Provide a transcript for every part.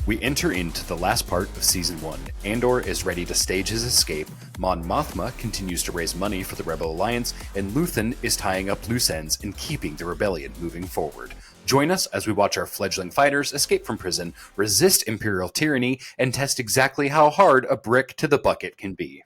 We enter into the last part of Season 1. Andor is ready to stage his escape, Mon Mothma continues to raise money for the Rebel Alliance, and Luthen is tying up loose ends and keeping the rebellion moving forward. Join us as we watch our fledgling fighters escape from prison, resist Imperial tyranny, and test exactly how hard a brick to the bucket can be.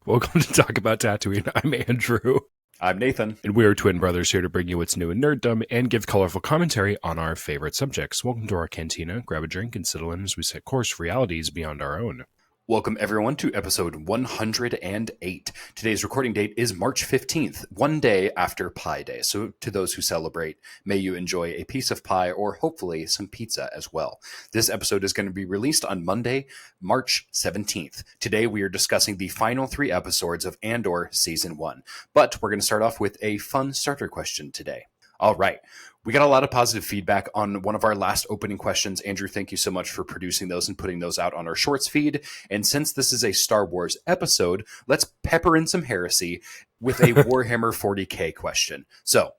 Welcome to Talk About Tatooine. I'm Andrew. I'm Nathan. And we're twin brothers here to bring you what's new in nerddom and give colorful commentary on our favorite subjects. Welcome to our cantina. Grab a drink and settle in as we set course for realities beyond our own. Welcome, everyone, to episode 108. Today's recording date is March 15th, one day after Pie Day. So to those who celebrate, may you enjoy a piece of pie or hopefully some pizza as well. This episode is going to be released on Monday, March 17th. Today, we are discussing the final 3 episodes of Andor Season 1. But we're going to start off with a fun starter question today. All right. We got a lot of positive feedback on one of our last opening questions. Andrew, thank you so much for producing those and putting those out on our shorts feed. And since this is a Star Wars episode, let's pepper in some heresy with a Warhammer 40K question. So,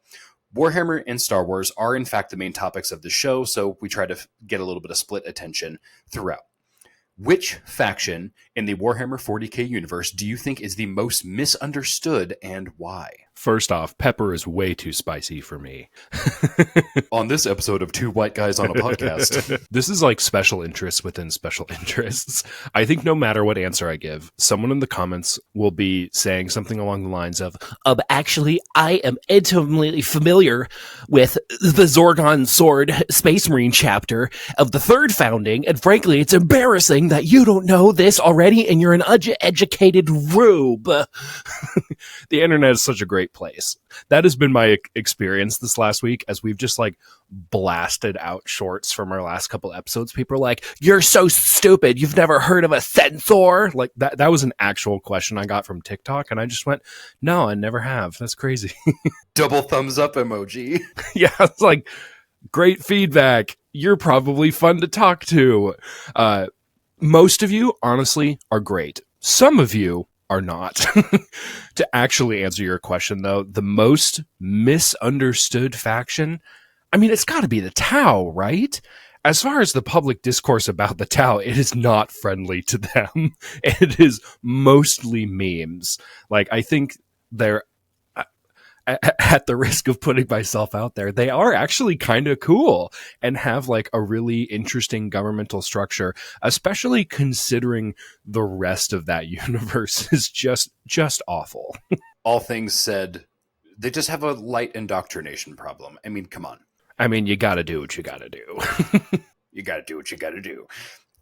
Warhammer and Star Wars are in fact the main topics of the show, so we try to get a little bit of split attention throughout. Which faction in the Warhammer 40K universe do you think is the most misunderstood and why? First off, pepper is way too spicy for me. On this episode of Two White Guys on a Podcast. This is like special interests within special interests. I think no matter what answer I give, someone in the comments will be saying something along the lines of, actually, I am intimately familiar with the Zorgon Sword Space Marine chapter of the third founding, and frankly, it's embarrassing that you don't know this already and you're an educated rube. The internet is such a great place. That has been my experience this last week as we've just like blasted out shorts from our last couple episodes. People are like, you're so stupid. You've never heard of a censor? Like that was an actual question I got from TikTok. And I just went, no, I never have. That's crazy. Double thumbs up emoji. Yeah. It's like great feedback. You're probably fun to talk to. Most of you honestly are great. Some of you are not. To actually answer your question, though, the most misunderstood faction, I mean, it's got to be the Tau, right? As far as the public discourse about the Tau, it is not friendly to them. It is mostly memes. Like, I think they're, at the risk of putting myself out there, they are actually kind of cool and have like a really interesting governmental structure, especially considering the rest of that universe is just awful. All things said, they just have a light indoctrination problem. I mean, come on. I mean, you got to do what you got to do. You got to do what you got to do.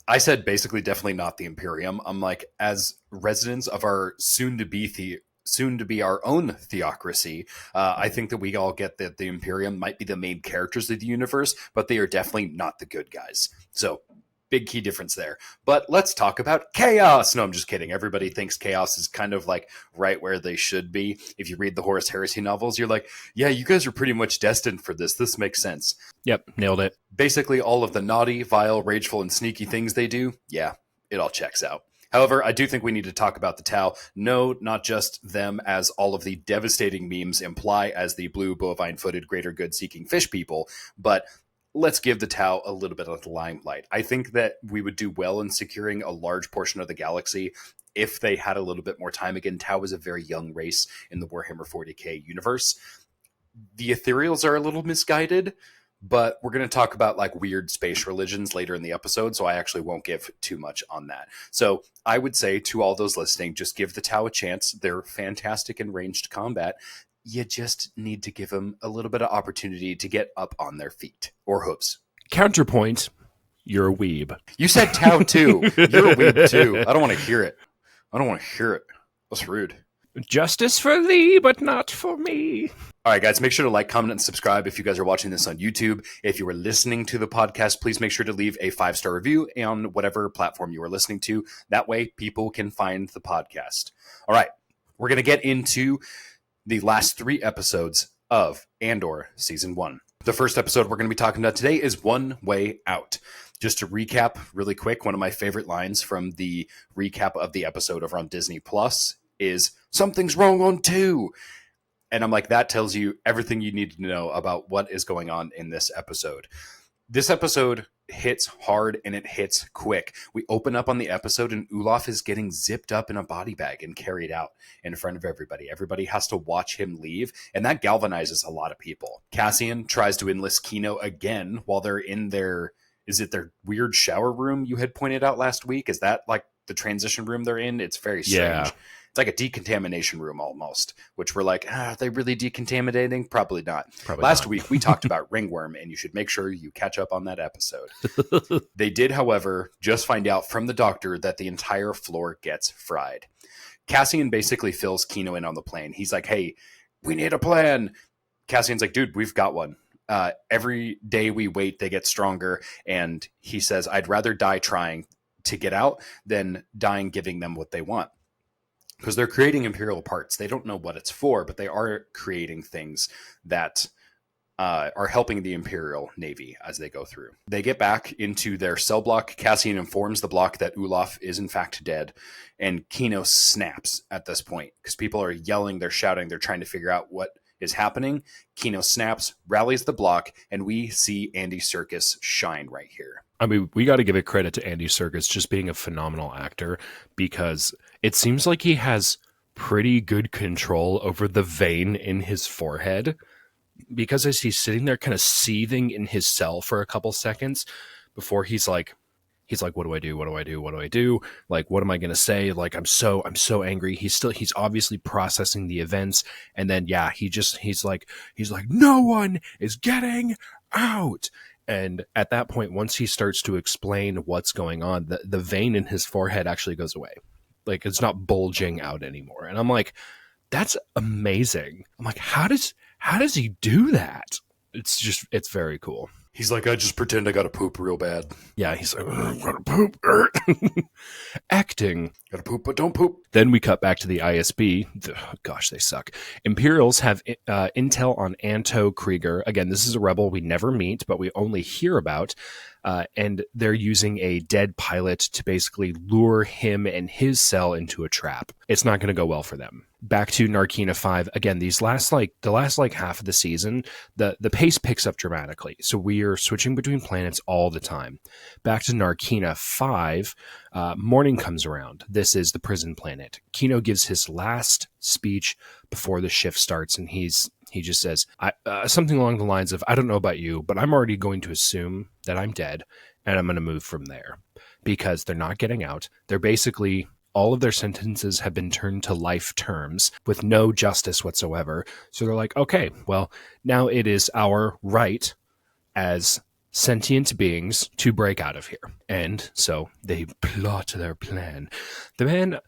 I said basically definitely not the Imperium. I'm like, as residents of our soon to be our own theocracy, I think that we all get that the Imperium might be the main characters of the universe, but they are definitely not the good guys. So, big key difference there. But let's talk about chaos. No, I'm just kidding. Everybody thinks chaos is kind of like right where they should be. If you read the Horus Heresy novels, you're like, yeah, you guys are pretty much destined for this. This makes sense. Yep, nailed it. Basically, all of the naughty, vile, rageful, and sneaky things they do, yeah, it all checks out. However, I do think we need to talk about the Tau. No, not just them, as all of the devastating memes imply, as the blue, bovine-footed, greater good-seeking fish people, but let's give the Tau a little bit of the limelight. I think that we would do well in securing a large portion of the galaxy if they had a little bit more time. Again, Tau is a very young race in the Warhammer 40K universe. The Ethereals are a little misguided, but we're going to talk about like weird space religions later in the episode, so I actually won't give too much on that. So I would say to all those listening, just give the Tau a chance. They're fantastic in ranged combat. You just need to give them a little bit of opportunity to get up on their feet or hooves. Counterpoint, you're a weeb. You said Tau too. You're a weeb too. I don't want to hear it. That's rude. Justice for thee, but not for me. All right, guys, make sure to like, comment, and subscribe if you guys are watching this on YouTube. If you are listening to the podcast, please make sure to leave a 5-star review on whatever platform you are listening to. That way, people can find the podcast. All right, we're going to get into the last 3 episodes of Andor Season 1. The first episode we're going to be talking about today is One Way Out. Just to recap really quick, one of my favorite lines from the recap of the episode over on Disney Plus is, "Something's wrong on 2." And I'm like, that tells you everything you need to know about what is going on in this episode. This episode hits hard and it hits quick. We open up on the episode and Olaf is getting zipped up in a body bag and carried out in front of everybody. Everybody has to watch him leave, and that galvanizes a lot of people. Cassian tries to enlist Kino again while they're in their, is it their weird shower room you had pointed out last week? Is that like the transition room they're in? It's very strange. Yeah. It's like a decontamination room almost, which we're like, are they really decontaminating? Probably not. Last week, we talked about ringworm, and you should make sure you catch up on that episode. They did, however, just find out from the doctor that the entire floor gets fried. Cassian basically fills Kino in on the plan. He's like, hey, we need a plan. Cassian's like, dude, we've got one. Every day we wait, they get stronger. And he says, I'd rather die trying to get out than dying giving them what they want. Because they're creating Imperial parts. They don't know what it's for, but they are creating things that are helping the Imperial Navy as they go through. They get back into their cell block. Cassian informs the block that Olaf is in fact dead. And Kino snaps at this point because people are yelling, they're shouting, they're trying to figure out what is happening. Kino snaps, rallies the block, and we see Andy Serkis shine right here. I mean, we got to give it credit to Andy Serkis just being a phenomenal actor, because it seems like he has pretty good control over the vein in his forehead, because as he's sitting there kind of seething in his cell for a couple seconds before he's like, what do I do? What do I do? What do I do? Like, what am I going to say? Like, I'm so angry. He's obviously processing the events. And then, yeah, he's like, no one is getting out. And at that point, once he starts to explain what's going on, the vein in his forehead actually goes away. Like, it's not bulging out anymore. And I'm like, that's amazing. I'm like, how does he do that? It's very cool. He's like, I just pretend I got to poop real bad. Yeah, he's like, I gotta poop. Acting. Gotta poop, but don't poop. Then we cut back to the ISB. Gosh, they suck. Imperials have intel on Anto Krieger. Again, this is a rebel we never meet, but we only hear about. And they're using a dead pilot to basically lure him and his cell into a trap. It's not going to go well for them. Back to Narkina 5. Again, the last half of the season, the pace picks up dramatically. So we are switching between planets all the time. Back to Narkina 5, morning comes around. This is the prison planet. Kino gives his last speech before the shift starts, and he just says something along the lines of, I don't know about you, but I'm already going to assume that I'm dead, and I'm going to move from there. Because they're not getting out. They're basically, all of their sentences have been turned to life terms with no justice whatsoever. So they're like, okay, well, now it is our right as sentient beings to break out of here. And so they plot their plan. The man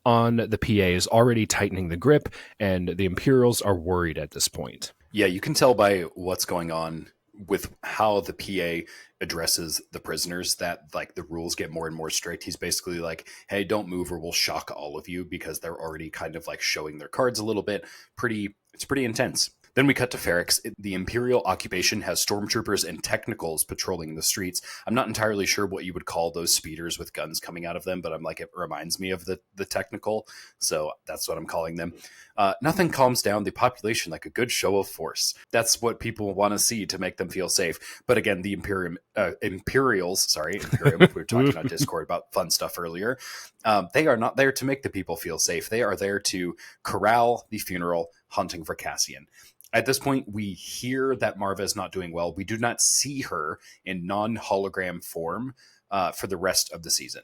on the PA is already tightening the grip, and the Imperials are worried at this point. Yeah, you can tell by what's going on with how the PA addresses the prisoners that like the rules get more and more strict. He's basically like, hey, don't move or we'll shock all of you, because they're already kind of like showing their cards a little bit. It's pretty intense. Then we cut to Ferrix. The Imperial occupation has stormtroopers and technicals patrolling the streets. I'm not entirely sure what you would call those speeders with guns coming out of them, but I'm like, it reminds me of the technical. So that's what I'm calling them. Nothing calms down the population like a good show of force. That's what people want to see to make them feel safe. But again, the Imperials, we were talking on Discord about fun stuff earlier. They are not there to make the people feel safe. They are there to corral the funeral, hunting for Cassian. At this point, we hear that Marva is not doing well. We do not see her in non-hologram form for the rest of the season.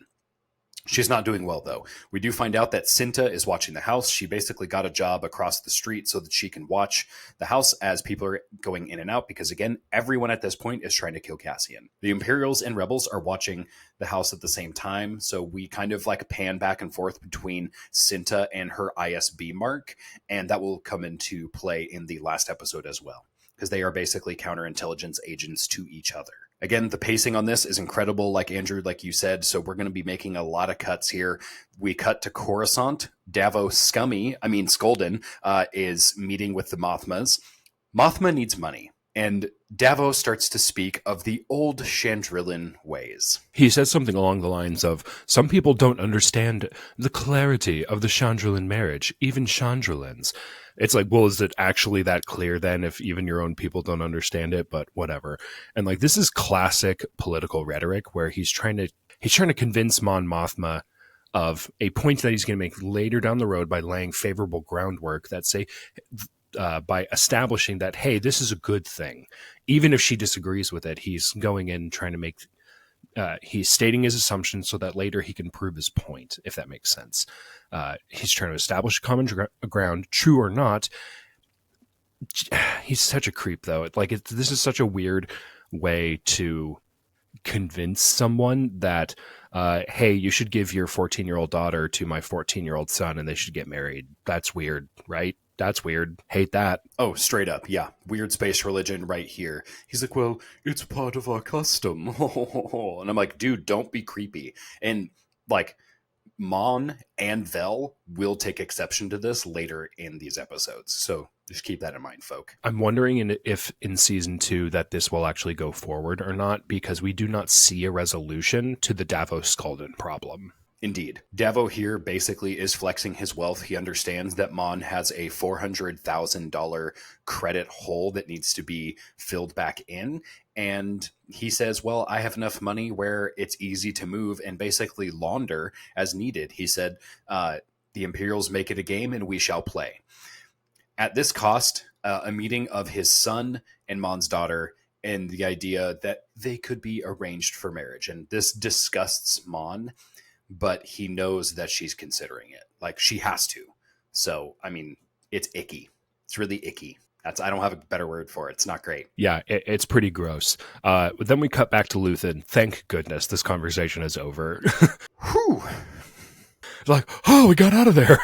She's not doing well, though. We do find out that Cinta is watching the house. She basically got a job across the street so that she can watch the house as people are going in and out, because, again, everyone at this point is trying to kill Cassian. The Imperials and Rebels are watching the house at the same time, so we kind of like pan back and forth between Cinta and her ISB mark, and that will come into play in the last episode as well, because they are basically counterintelligence agents to each other. Again, the pacing on this is incredible, like Andrew, like you said, so we're going to be making a lot of cuts here. We cut to Coruscant. Skolden is meeting with the Mothmas. Mothma needs money. And Davos starts to speak of the old Chandrillan ways. He says something along the lines of, some people don't understand the clarity of the Chandrilan marriage, even Chandrilans. It's like, well, is it actually that clear then if even your own people don't understand it? But whatever. And like, this is classic political rhetoric where he's trying to convince Mon Mothma of a point that he's going to make later down the road by laying favorable groundwork that say, by establishing that, hey, this is a good thing. Even if she disagrees with it, he's going in trying to make, he's stating his assumption so that later he can prove his point, if that makes sense. He's trying to establish common ground, true or not. He's such a creep, though. This is such a weird way to convince someone that, hey, you should give your 14-year-old daughter to my 14-year-old son and they should get married. That's weird, right? That's weird. Hate that. Oh, straight up. Yeah. Weird space religion right here. He's like, well, it's part of our custom. And I'm like, dude, don't be creepy. And like, Mon and Vel will take exception to this later in these episodes. So just keep that in mind, folk. I'm wondering if in season 2 that this will actually go forward or not, because we do not see a resolution to the Davos Sculdun problem. Indeed. Davo here basically is flexing his wealth. He understands that Mon has a $400,000 credit hole that needs to be filled back in. And he says, well, I have enough money where it's easy to move and basically launder as needed. He said, the Imperials make it a game and we shall play. At this cost, a meeting of his son and Mon's daughter, and the idea that they could be arranged for marriage. And this disgusts Mon, but he knows that she's considering it. Like, she has to. So, I mean, it's icky. It's really icky. I don't have a better word for it. It's not great. Yeah, it's pretty gross. But then we cut back to Luthen. Thank goodness this conversation is over. Whew. It's like, oh, we got out of there.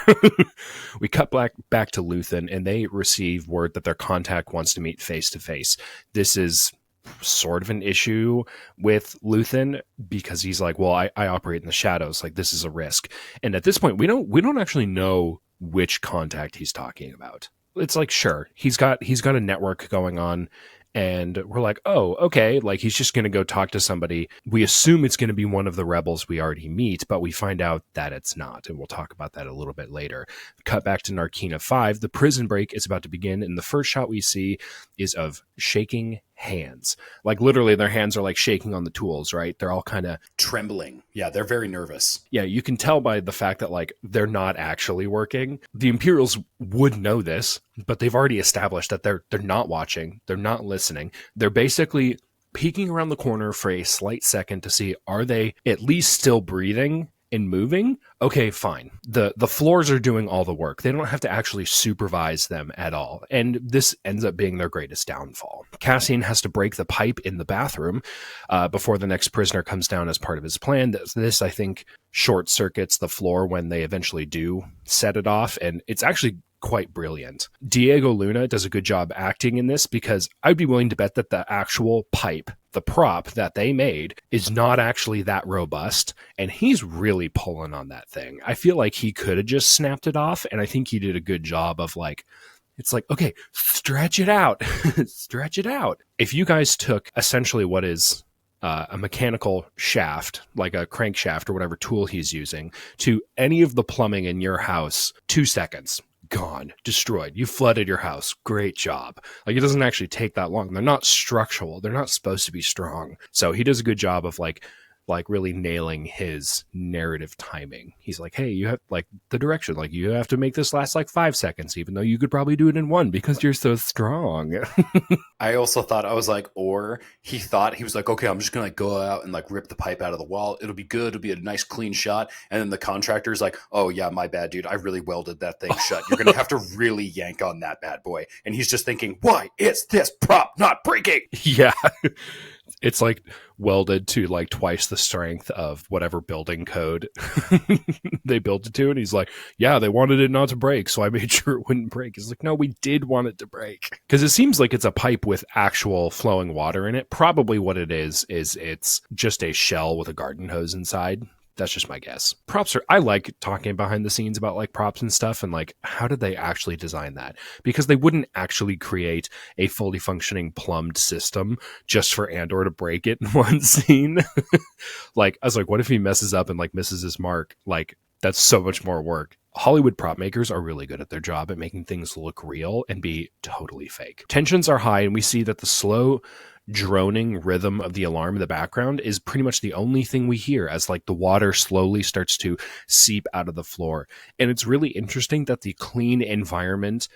We cut back to Luthen, and they receive word that their contact wants to meet face to face. This is sort of an issue with Luthen because he's like, well, I operate in the shadows. Like, this is a risk. And at this point, we don't actually know which contact he's talking about. It's like, sure, he's got a network going on, and we're like, oh, okay, like he's just going to go talk to somebody. We assume it's going to be one of the rebels we already meet, but we find out that it's not, and we'll talk about that a little bit later. Cut back to Narkina 5. The prison break is about to begin, and the first shot we see is of shaking hands. Like, literally, their hands are like shaking on the tools, right? They're all kind of trembling. Yeah, they're very nervous. Yeah, you can tell by the fact that, like, they're not actually working. The Imperials would know this, but they've already established that they're not watching, they're not listening. They're basically peeking around the corner for a slight second to see, are they at least still breathing and moving? Okay, fine. The floors are doing all the work. They don't have to actually supervise them at all. And this ends up being their greatest downfall. Cassian has to break the pipe in the bathroom before the next prisoner comes down as part of his plan. This, I think, short circuits the floor when they eventually do set it off. And it's actually quite brilliant. Diego Luna does a good job acting in this because I'd be willing to bet that the actual pipe, the prop that they made, is not actually that robust, and he's really pulling on that thing. I feel like he could have just snapped it off, and I think he did a good job of, like, it's like, okay, stretch it out. Stretch it out. If you guys took essentially what is a mechanical shaft, like a crankshaft or whatever tool he's using, to any of the plumbing in your house, 2 seconds, gone, destroyed. You flooded your house. Great job. Like, it doesn't actually take that long. They're not structural. They're not supposed to be strong. So he does a good job of like really nailing his narrative timing. He's like, hey, you have like the direction, like you have to make this last like 5 seconds, even though you could probably do it in 1 because you're so strong. I also thought, I was like, or he thought, he was like, okay, I'm just gonna like go out and like rip the pipe out of the wall. It'll be good. It'll be a nice clean shot. And then the contractor's like, oh yeah, my bad, dude. I really welded that thing shut. You're gonna have to really yank on that bad boy. And he's just thinking, why is this prop not breaking? Yeah. It's like welded to like twice the strength of whatever building code they built it to. And he's like, yeah, they wanted it not to break, so I made sure it wouldn't break. He's like, no, we did want it to break. Because it seems like it's a pipe with actual flowing water in it. Probably what it is it's just a shell with a garden hose inside. That's just my guess. I like talking behind the scenes about like props and stuff and like how did they actually design that? Because they wouldn't actually create a fully functioning plumbed system just for Andor to break it in one scene. Like I was like, what if he messes up and like misses his mark? Like that's so much more work. Hollywood prop makers are really good at their job at making things look real and be totally fake. Tensions are high and we see that the slow droning rhythm of the alarm in the background is pretty much the only thing we hear as like the water slowly starts to seep out of the floor. And it's really interesting that the clean environment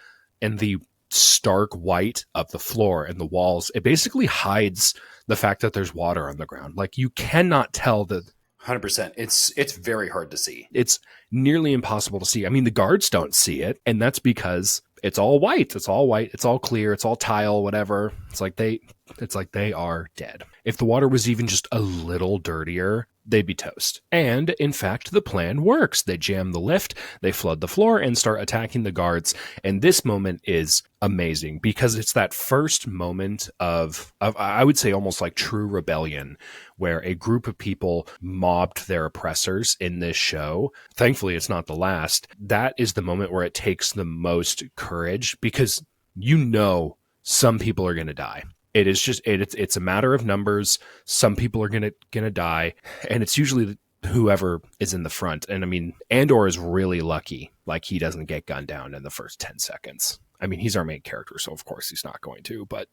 and the stark white of the floor and the walls, it basically hides the fact that there's water on the ground. Like you cannot tell that 100%. It's very hard to see. it's nearly impossible to see. I mean, the guards don't see it, and that's because it's all white. It's all white. It's all clear. It's all tile, whatever. It's like they are dead. If the water was even just a little dirtier, they'd be toast. And in fact, the plan works. They jam the lift, they flood the floor and start attacking the guards. And this moment is amazing because it's that first moment of I would say almost like true rebellion where a group of people mobbed their oppressors in this show. Thankfully, it's not the last. That is the moment where it takes the most courage because you know some people are going to die. It is just it's a matter of numbers. Some people are gonna die, and it's usually whoever is in the front. And I mean, Andor is really lucky; like he doesn't get gunned down in the first 10 seconds. I mean, he's our main character, so of course he's not going to. But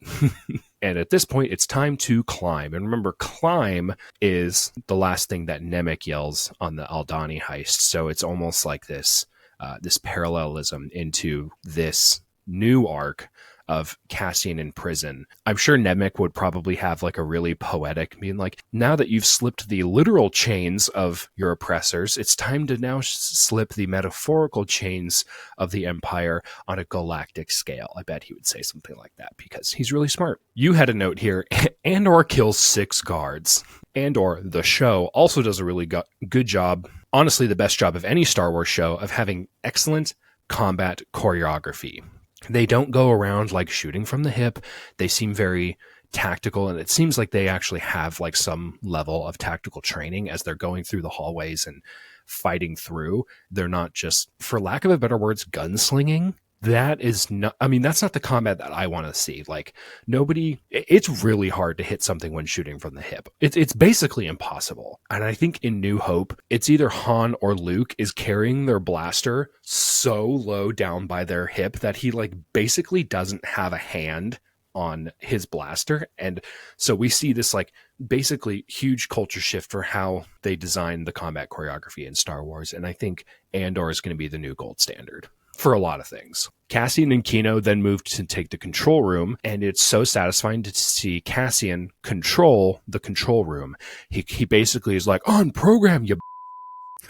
and at this point, it's time to climb. And remember, climb is the last thing that Nemec yells on the Aldhani heist. So it's almost like this parallelism into this new arc of Cassian in prison. I'm sure Nemec would probably have like a really poetic being like, now that you've slipped the literal chains of your oppressors, it's time to now slip the metaphorical chains of the Empire on a galactic scale. I bet he would say something like that because he's really smart. You had a note here. Andor kills 6 guards. Andor, the show, also does a really good job, honestly the best job of any Star Wars show, of having excellent combat choreography. They don't go around like shooting from the hip. They seem very tactical, and it seems like they actually have like some level of tactical training as they're going through the hallways and fighting through. They're not just, for lack of a better words, gunslinging. That is not, I mean, that's not the combat that I want to see. Like it's really hard to hit something when shooting from the hip. It's basically impossible. And I think in New Hope, it's either Han or Luke is carrying their blaster so low down by their hip that he like basically doesn't have a hand on his blaster. And so we see this like basically huge culture shift for how they design the combat choreography in Star Wars. And I think Andor is going to be the new gold standard for a lot of things. Cassian and Kino then moved to take the control room, and it's so satisfying to see Cassian control the control room. He basically is like, on program, you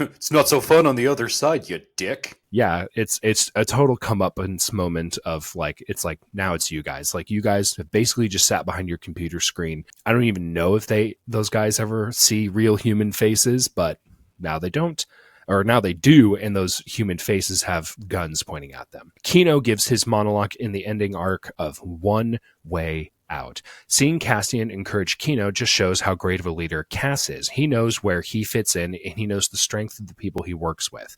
It's not so fun on the other side, you dick. Yeah, it's a total comeuppance moment of like, it's like, now it's you guys. Like, you guys have basically just sat behind your computer screen. I don't even know if those guys ever see real human faces, but now they don't. Or now they do, and those human faces have guns pointing at them. Kino gives his monologue in the ending arc of One Way Out. Seeing Cassian encourage Kino just shows how great of a leader Cass is. He knows where he fits in, and he knows the strength of the people he works with.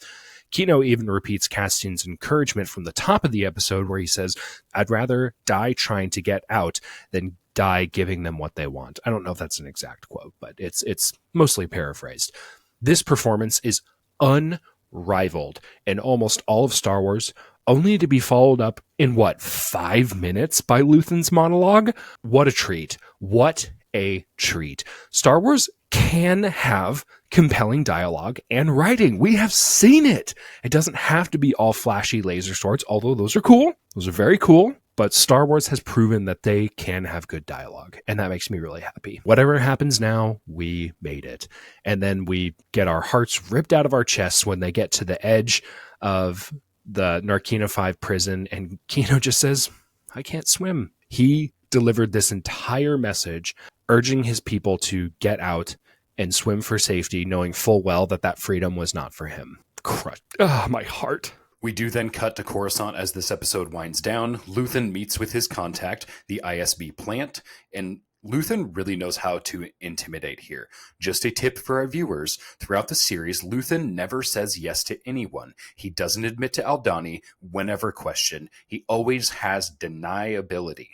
Kino even repeats Cassian's encouragement from the top of the episode where he says, I'd rather die trying to get out than die giving them what they want. I don't know if that's an exact quote, but it's mostly paraphrased. This performance is unrivaled in almost all of Star Wars, only to be followed up in 5 minutes by Luthen's monologue? What a treat. What a treat. Star Wars can have compelling dialogue and writing. We have seen it. It doesn't have to be all flashy laser swords, although those are cool. Those are very cool. But Star Wars has proven that they can have good dialogue, and that makes me really happy. Whatever happens now, we made it. And then we get our hearts ripped out of our chests when they get to the edge of the Narkina 5 prison, and Kino just says, I can't swim. He delivered this entire message urging his people to get out and swim for safety, knowing full well that freedom was not for him. Crushed. My heart. We do then cut to Coruscant as this episode winds down. Luthen meets with his contact, the ISB plant, and Luthen really knows how to intimidate here. Just a tip for our viewers, throughout the series, Luthen never says yes to anyone. He doesn't admit to Aldhani whenever questioned. He always has deniability.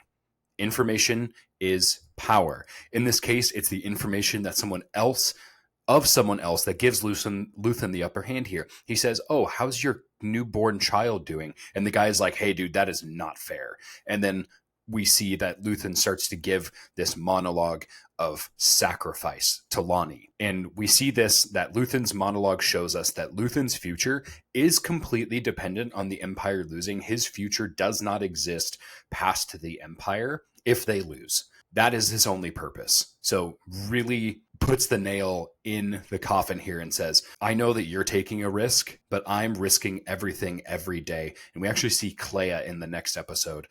Information is power. In this case, it's the information that someone else that gives Luthen the upper hand here. He says, "Oh, how's your newborn child doing?" And the guy's like, "Hey, dude, that is not fair." And then we see that Luthen starts to give this monologue of sacrifice to Lonnie. And we see that Luthen's monologue shows us that Luthen's future is completely dependent on the Empire losing. His future does not exist past the Empire if they lose. That is his only purpose. So really puts the nail in the coffin here and says, I know that you're taking a risk, but I'm risking everything every day. And we actually see Clea in the next episode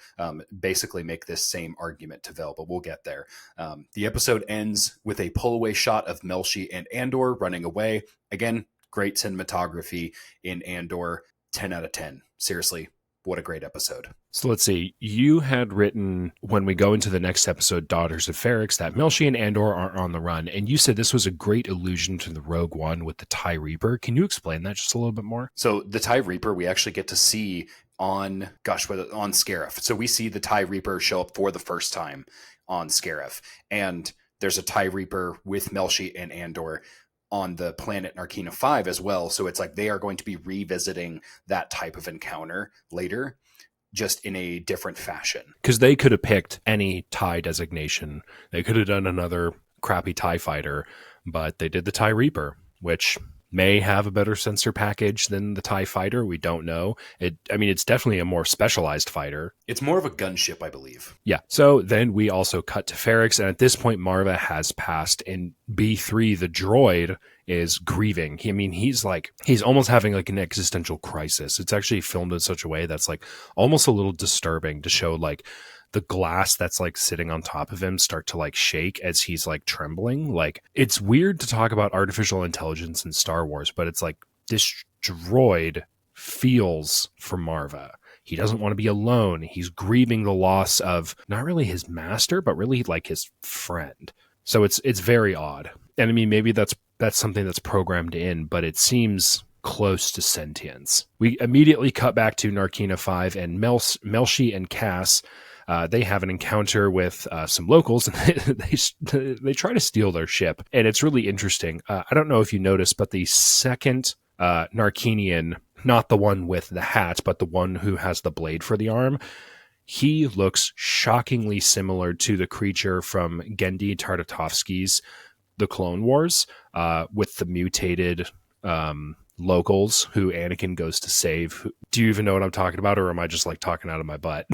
basically make this same argument to Vel, but we'll get there. The episode ends with a pull away shot of Melshi and Andor running away. Again, great cinematography in Andor. 10 out of 10. Seriously, what a great episode. So let's see. You had written, when we go into the next episode, Daughters of Ferrix, that Melshi and Andor are on the run. And you said this was a great allusion to the Rogue One with the TIE Reaper. Can you explain that just a little bit more? So the TIE Reaper, we actually get to see on Scarif. So we see the TIE Reaper show up for the first time on Scarif. And there's a TIE Reaper with Melshi and Andor on the planet Narkina 5 as well. So it's like they are going to be revisiting that type of encounter later, just in a different fashion. Because they could have picked any TIE designation. They could have done another crappy TIE fighter, but they did the TIE Reaper, which may have a better sensor package than the TIE fighter. We don't know. It's definitely a more specialized fighter. It's more of a gunship, I believe. Yeah. So then we also cut to Ferrix, and at this point, Marva has passed, and B3, the droid, is grieving. He's almost having like an existential crisis. It's actually filmed in such a way that's like almost a little disturbing to show like the glass that's like sitting on top of him start to like shake as he's like trembling. Like, it's weird to talk about artificial intelligence in Star Wars, but it's like this droid feels for Marva. He doesn't want to be alone. He's grieving the loss of not really his master, but really like his friend. So it's very odd. And maybe that's something that's programmed in, but it seems close to sentience. We immediately cut back to Narkina 5, and Melshi and Cass, they have an encounter with some locals, and they try to steal their ship. And it's really interesting. I don't know if you noticed, but the second Narkinian, not the one with the hat, but the one who has the blade for the arm, he looks shockingly similar to the creature from Genndy Tartakovsky's The Clone Wars, with the mutated locals who Anakin goes to save. Do you even know what I'm talking about, or am I just like talking out of my butt?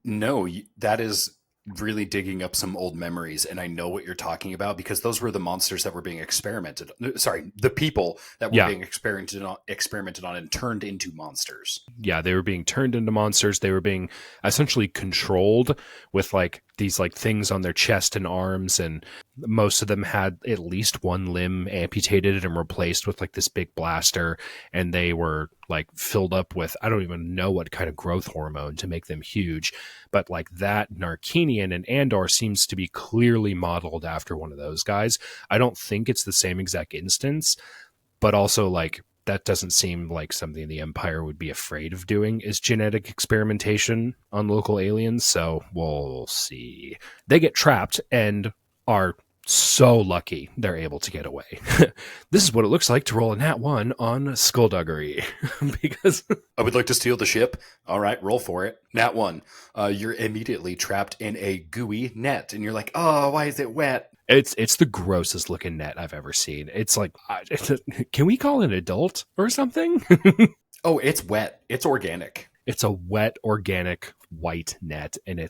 No, that is really digging up some old memories, and I know what you're talking about because those were the monsters that were being experimented. Sorry, the people that were being experimented on and turned into monsters. Yeah, they were being turned into monsters. They were being essentially controlled with like these like things on their chest and arms, and most of them had at least one limb amputated and replaced with like this big blaster, and they were like filled up with, I don't even know what kind of growth hormone to make them huge, but like that Narkinian and Andor seems to be clearly modeled after one of those guys. I don't think it's the same exact instance, but also like that doesn't seem like something the Empire would be afraid of doing, is genetic experimentation on local aliens. So we'll see. They get trapped and are so lucky they're able to get away. This is what it looks like to roll a nat 1 on skullduggery. Because I would like to steal the ship. All right, roll for it. Nat 1. You're immediately trapped in a gooey net, and you're like, oh, why is it wet? It's the grossest looking net I've ever seen. It's like, can we call it adult or something? Oh, it's wet. It's organic. It's a wet, organic, white net, and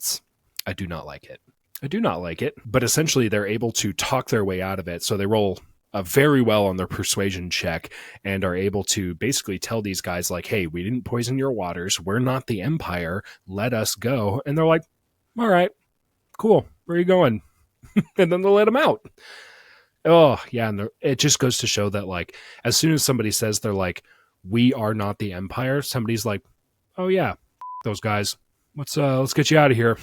I do not like it. I do not like it, but essentially they're able to talk their way out of it. So they roll very well on their persuasion check and are able to basically tell these guys like, hey, we didn't poison your waters. We're not the Empire. Let us go. And they're like, all right, cool. Where are you going? And then they'll let them out. Oh, yeah. And it just goes to show that like, as soon as somebody says they're like, we are not the Empire, somebody's like, oh yeah, those guys, let's get you out of here.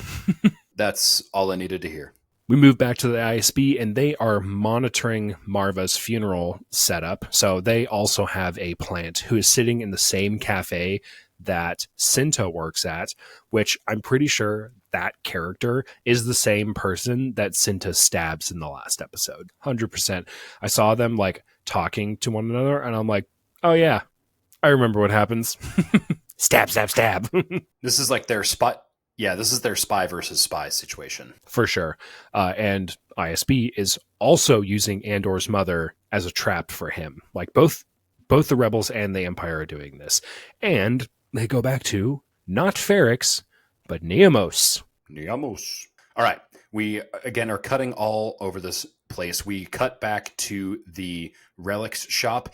That's all I needed to hear. We move back to the ISB, and they are monitoring Marva's funeral setup. So they also have a plant who is sitting in the same cafe that Cinta works at, which I'm pretty sure that character is the same person that Cinta stabs in the last episode. 100%. I saw them like talking to one another, and I'm like, oh yeah, I remember what happens. Stab, stab, stab. This is like their spy. Yeah, this is their spy versus spy situation. For sure. And ISB is also using Andor's mother as a trap for him. Like both the rebels and the Empire are doing this. And they go back to not Ferrix, but Neamos. Neamos. All right. We, again, are cutting all over this place. We cut back to the relics shop.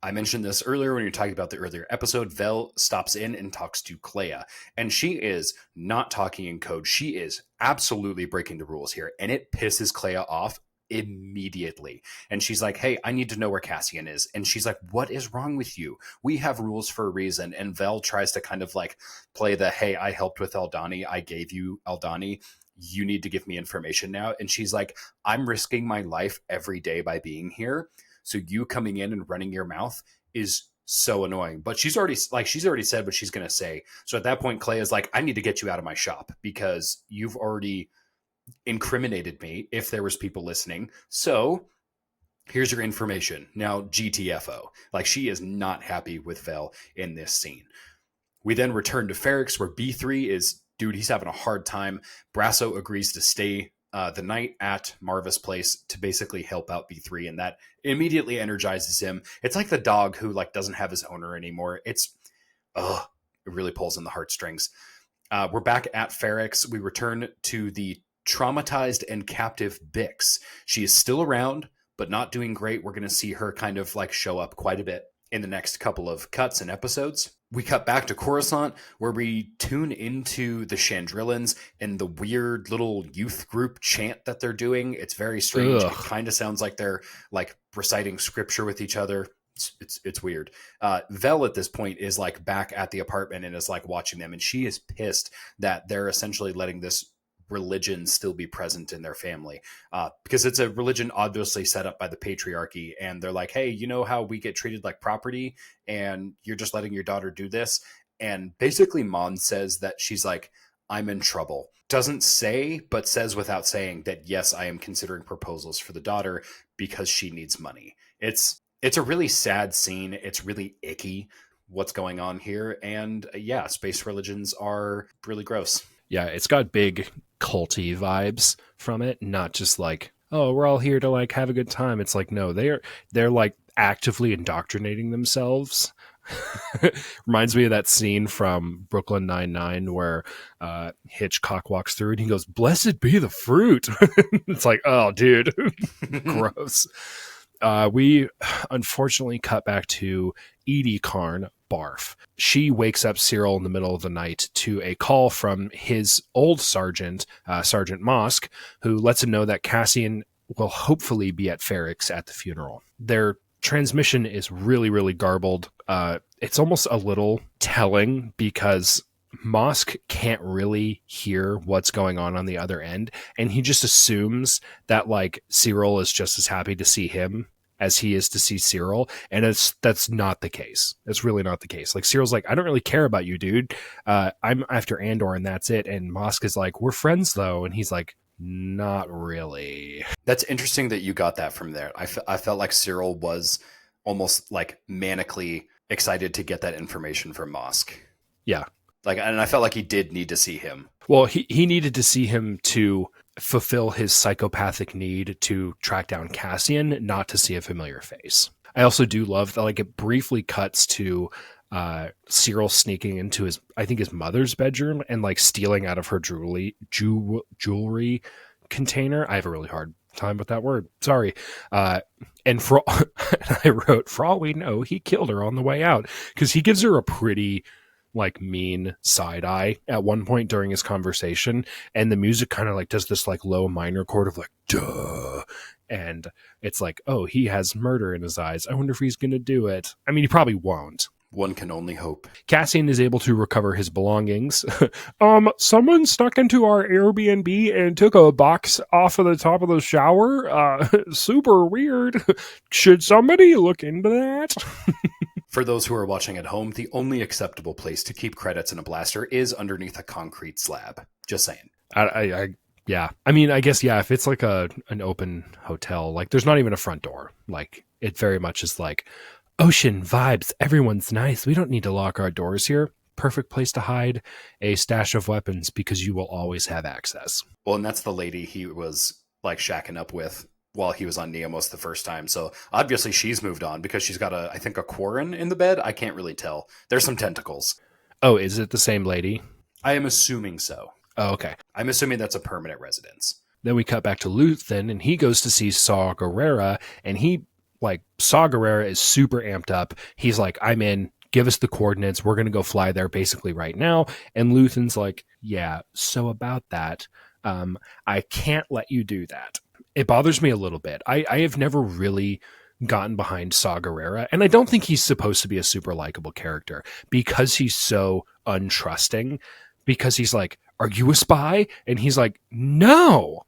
I mentioned this earlier when you were talking about the earlier episode. Vel stops in and talks to Clea, and she is not talking in code. She is absolutely breaking the rules here, and it pisses Clea off immediately. And she's like, hey, I need to know where Cassian is. And she's like, what is wrong with you? We have rules for a reason. And Vel tries to kind of like play the, hey, I helped with Aldani. I gave you Aldani. You need to give me information now. And she's like, I'm risking my life every day by being here. So you coming in and running your mouth is so annoying. But she's already said what she's going to say. So at that point, Clay is like, I need to get you out of my shop because you've already incriminated me if there was people listening. So here's your information. Now, GTFO. Like, she is not happy with Vel in this scene. We then return to Ferrix, where B3 is, dude, he's having a hard time. Brasso agrees to stay the night at Marva's place to basically help out B3, and that immediately energizes him. It's like the dog who like doesn't have his owner anymore. It really pulls in the heartstrings. We're back at Ferrix. We return to the traumatized and captive Bix. She is still around, but not doing great. We're going to see her kind of like show up quite a bit in the next couple of cuts and episodes. We cut back to Coruscant, where we tune into the Chandrillans and the weird little youth group chant that they're doing. It's very strange. Ugh. It kind of sounds like they're like reciting scripture with each other. It's weird. Vel at this point is like back at the apartment and is like watching them, and she is pissed that they're essentially letting this religion still be present in their family, because it's a religion obviously set up by the patriarchy, and they're like, hey, you know how we get treated like property and you're just letting your daughter do this? And basically Mon says that she's like, I'm in trouble. Doesn't say, but says without saying that, yes, I am considering proposals for the daughter because she needs money. It's a really sad scene. It's really icky what's going on here. And yeah, space religions are really gross. Yeah, it's got big culty vibes from it, not just like, oh, we're all here to like have a good time. It's like, no, they're like actively indoctrinating themselves. Reminds me of that scene from Brooklyn Nine-Nine where Hitchcock walks through and he goes, blessed be the fruit. It's like, oh, dude, gross. We unfortunately cut back to Edie Karn, Barf. She wakes up Cyril in the middle of the night to a call from his old sergeant, Sergeant Mosk, who lets him know that Cassian will hopefully be at Ferrix at the funeral. Their transmission is really, really garbled. It's almost a little telling because Mosk can't really hear what's going on the other end, and he just assumes that like Cyril is just as happy to see him as he is to see Cyril, and that's not the case. It's really not the case. Like, Cyril's like, I don't really care about you, dude. I'm after Andor, and that's it. And Mosk is like, we're friends though, and he's like, not really. That's interesting that you got that from there. I felt like Cyril was almost like manically excited to get that information from Mosk. Yeah. Like, and I felt like he did need to see him. Well, he needed to see him to fulfill his psychopathic need to track down Cassian, not to see a familiar face. I also do love that, like, it briefly cuts to Cyril sneaking into his mother's bedroom and like stealing out of her jewelry container. I have a really hard time with that word. Sorry. And I wrote, for all we know, he killed her on the way out, because he gives her a pretty like mean side eye at one point during his conversation, and the music kind of like does this like low minor chord of like duh, and it's like, oh, he has murder in his eyes. I wonder if he's gonna do it. I mean, he probably won't. One can only hope. Cassian is able to recover his belongings. Someone snuck into our Airbnb and took a box off of the top of the shower. Super weird. Should somebody look into that? For those who are watching at home, the only acceptable place to keep credits in a blaster is underneath a concrete slab. Just saying. Yeah. I mean, I guess, yeah, if it's like an open hotel, like there's not even a front door. Like it very much is like ocean vibes. Everyone's nice. We don't need to lock our doors here. Perfect place to hide a stash of weapons because you will always have access. Well, and that's the lady he was like shacking up with while he was on Neomos the first time. So obviously she's moved on because she's got I think a Quarren in the bed. I can't really tell. There's some tentacles. Oh, is it the same lady? I am assuming so. Oh, okay. I'm assuming that's a permanent residence. Then we cut back to Luthen, and he goes to see Saw Gerrera, and Saw Gerrera is super amped up. He's like, I'm in, give us the coordinates. We're going to go fly there basically right now. And Luthen's like, yeah, so about that, I can't let you do that. It bothers me a little bit. I have never really gotten behind Saw Gerrera, and I don't think he's supposed to be a super likable character because he's so untrusting, because he's like, are you a spy? And he's like, no.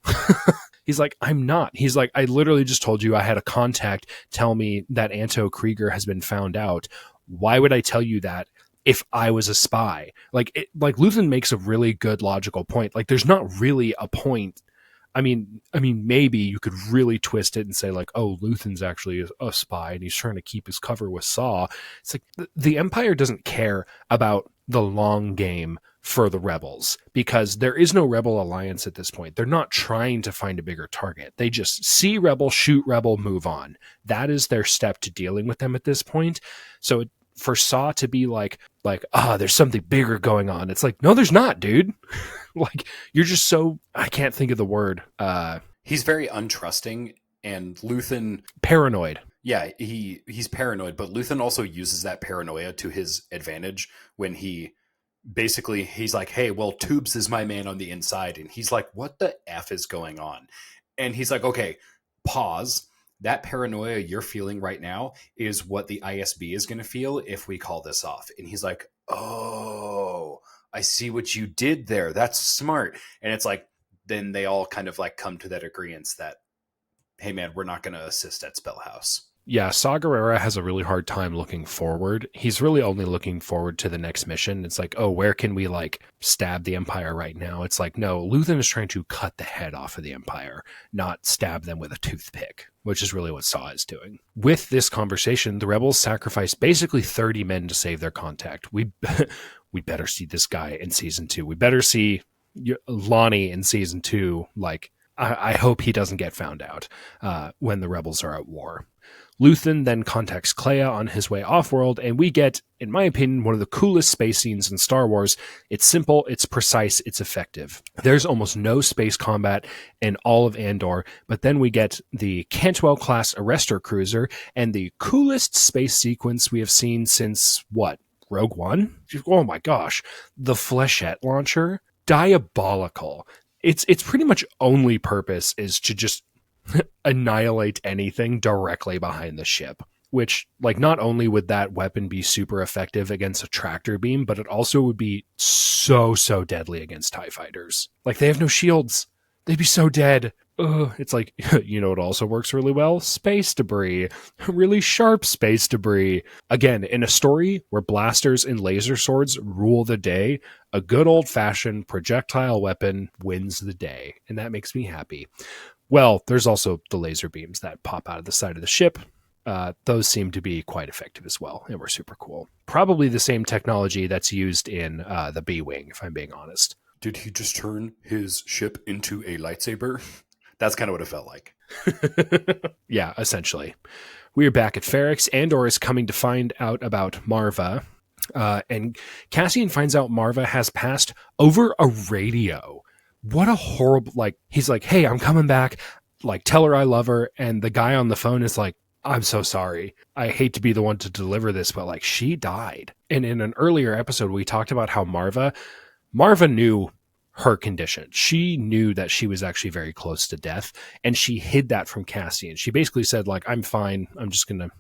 He's like, I'm not. He's like, I literally just told you I had a contact tell me that Anto Krieger has been found out. Why would I tell you that if I was a spy? Like Luthen makes a really good logical point. Like, there's not really a point. I mean, maybe you could really twist it and say like, oh, Luthen's actually a spy and he's trying to keep his cover with Saw. It's like the Empire doesn't care about the long game for the rebels because there is no rebel alliance at this point. They're not trying to find a bigger target. They just see rebel, shoot rebel, move on. That is their step to dealing with them at this point. So for Saw to be like, there's something bigger going on. It's like, no, there's not, dude. Like, you're just so, I can't think of the word. He's very untrusting, and Luthen... Paranoid. Yeah, he's paranoid, but Luthen also uses that paranoia to his advantage when he's like, hey, well, Tubes is my man on the inside. And he's like, what the F is going on? And he's like, okay, pause. That paranoia you're feeling right now is what the ISB is going to feel if we call this off. And he's like, oh, I see what you did there. That's smart. And it's like, then they all kind of like come to that agreement that, hey man, we're not going to assist at Spellhouse. Yeah, Saw Gerrera has a really hard time looking forward. He's really only looking forward to the next mission. It's like, oh, where can we like stab the Empire right now? It's like, no, Luthen is trying to cut the head off of the Empire, not stab them with a toothpick, which is really what Saw is doing. With this conversation, the rebels sacrifice basically 30 men to save their contact. We better see this guy in season 2. We better see Lonnie in season 2. Like, I hope he doesn't get found out when the rebels are at war. Luthen then contacts Clea on his way off-world, and we get, in my opinion, one of the coolest space scenes in Star Wars. It's simple, it's precise, it's effective. There's almost no space combat in all of Andor, but then we get the Cantwell-class Arrestor cruiser, and the coolest space sequence we have seen since, Rogue One? Oh my gosh. The Flechette launcher? Diabolical. Its pretty much only purpose is to just annihilate anything directly behind the ship, which, like, not only would that weapon be super effective against a tractor beam, but it also would be so deadly against TIE fighters. Like, they have no shields. They'd be so dead. Ugh. It's like, you know, it also works really well. Space debris. Really sharp space debris. Again, in a story where blasters and laser swords rule the day, a good old-fashioned projectile weapon wins the day. And that makes me happy. Well, there's also the laser beams that pop out of the side of the ship. Those seem to be quite effective as well, and were super cool. Probably the same technology that's used in the B-Wing, if I'm being honest. Did he just turn his ship into a lightsaber? That's kind of what it felt like. Yeah, essentially. We are back at Ferrix. Andor is coming to find out about Marva. And Cassian finds out Marva has passed over a radio. What a horrible, he's like, hey, I'm coming back. Like, tell her I love her. And the guy on the phone is like, I'm so sorry. I hate to be the one to deliver this, but like, she died. And in an earlier episode, we talked about how Marva knew her condition. She knew that she was actually very close to death, and she hid that from Cassian. She basically said, like, I'm fine. I'm just gonna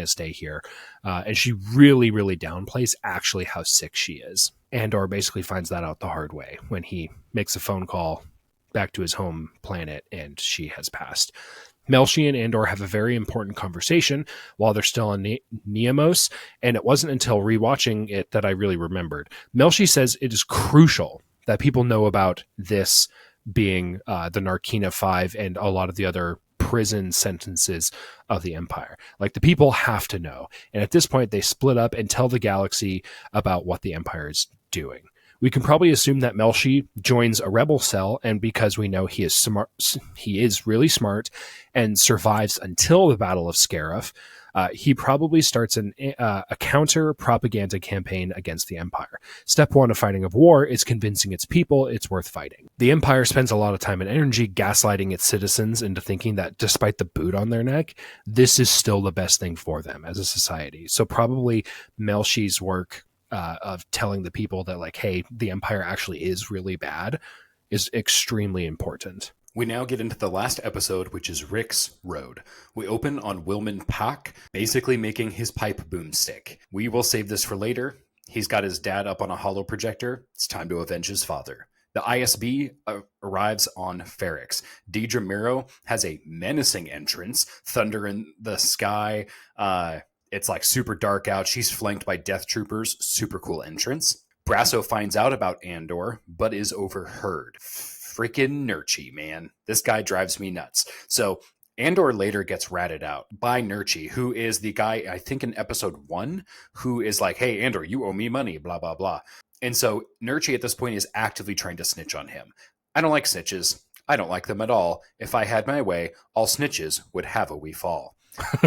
stay here. And she really, really downplays actually how sick she is. Andor basically finds that out the hard way when he makes a phone call back to his home planet and she has passed. Melshi and Andor have a very important conversation while they're still on Neamos, and it wasn't until rewatching it that I really remembered. Melshi says it is crucial that people know about this being the Narkina 5 and a lot of the other prison sentences of the Empire. Like, the people have to know. And at this point, they split up and tell the galaxy about what the Empire is doing. We can probably assume that Melshi joins a rebel cell, and because we know he is smart, he is really smart and survives until the Battle of Scarif, he probably starts a counter propaganda campaign against the Empire. Step one of fighting a war is convincing its people it's worth fighting. The Empire spends a lot of time and energy gaslighting its citizens into thinking that despite the boot on their neck, this is still the best thing for them as a society. So probably Melshi's work of telling the people that, like, hey, the Empire actually is really bad is extremely important. We now get into the last episode, which is Rick's Road. We open on Wilman Pak, basically making his pipe boomstick. We will save this for later. He's got his dad up on a holo projector. It's time to avenge his father. The ISB arrives on Ferrix. Deidre Miro has a menacing entrance, thunder in the sky. It's like super dark out. She's flanked by death troopers. Super cool entrance. Brasso finds out about Andor, but is overheard. Freaking Nurchi, man. This guy drives me nuts. So Andor later gets ratted out by Nurchi, who is the guy, I think in episode 1, who is like, hey, Andor, you owe me money, blah, blah, blah. And so Nurchi at this point is actively trying to snitch on him. I don't like snitches. I don't like them at all. If I had my way, all snitches would have a wee fall.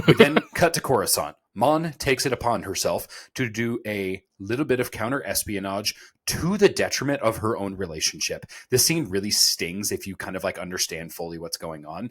We then cut to Coruscant. Mon takes it upon herself to do a little bit of counter-espionage to the detriment of her own relationship. This scene really stings if you kind of like understand fully what's going on.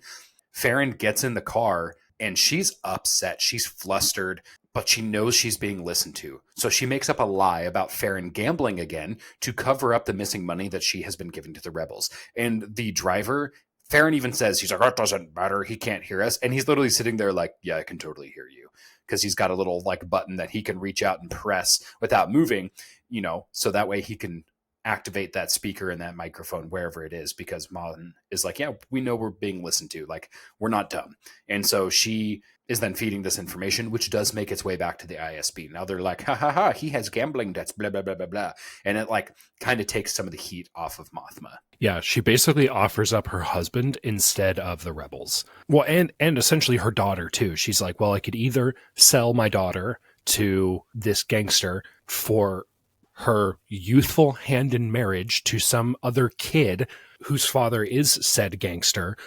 Farron gets in the car and she's upset. She's flustered, but she knows she's being listened to. So she makes up a lie about Farron gambling again to cover up the missing money that she has been giving to the rebels. And the driver, Farron even says, he's like, oh, it doesn't matter. He can't hear us. And he's literally sitting there like, yeah, I can totally hear you. Because he's got a little like button that he can reach out and press without moving, you know, so that way he can activate that speaker and that microphone wherever it is, because Mon is like, yeah, we know we're being listened to. Like, we're not dumb. And so she is then feeding this information, which does make its way back to the ISB. Now they're like, ha ha ha, he has gambling debts, blah, blah, blah, blah, blah. And it like kind of takes some of the heat off of Mothma. Yeah, she basically offers up her husband instead of the rebels. Well, and essentially her daughter too. She's like, well, I could either sell my daughter to this gangster for her youthful hand in marriage to some other kid whose father is said gangster,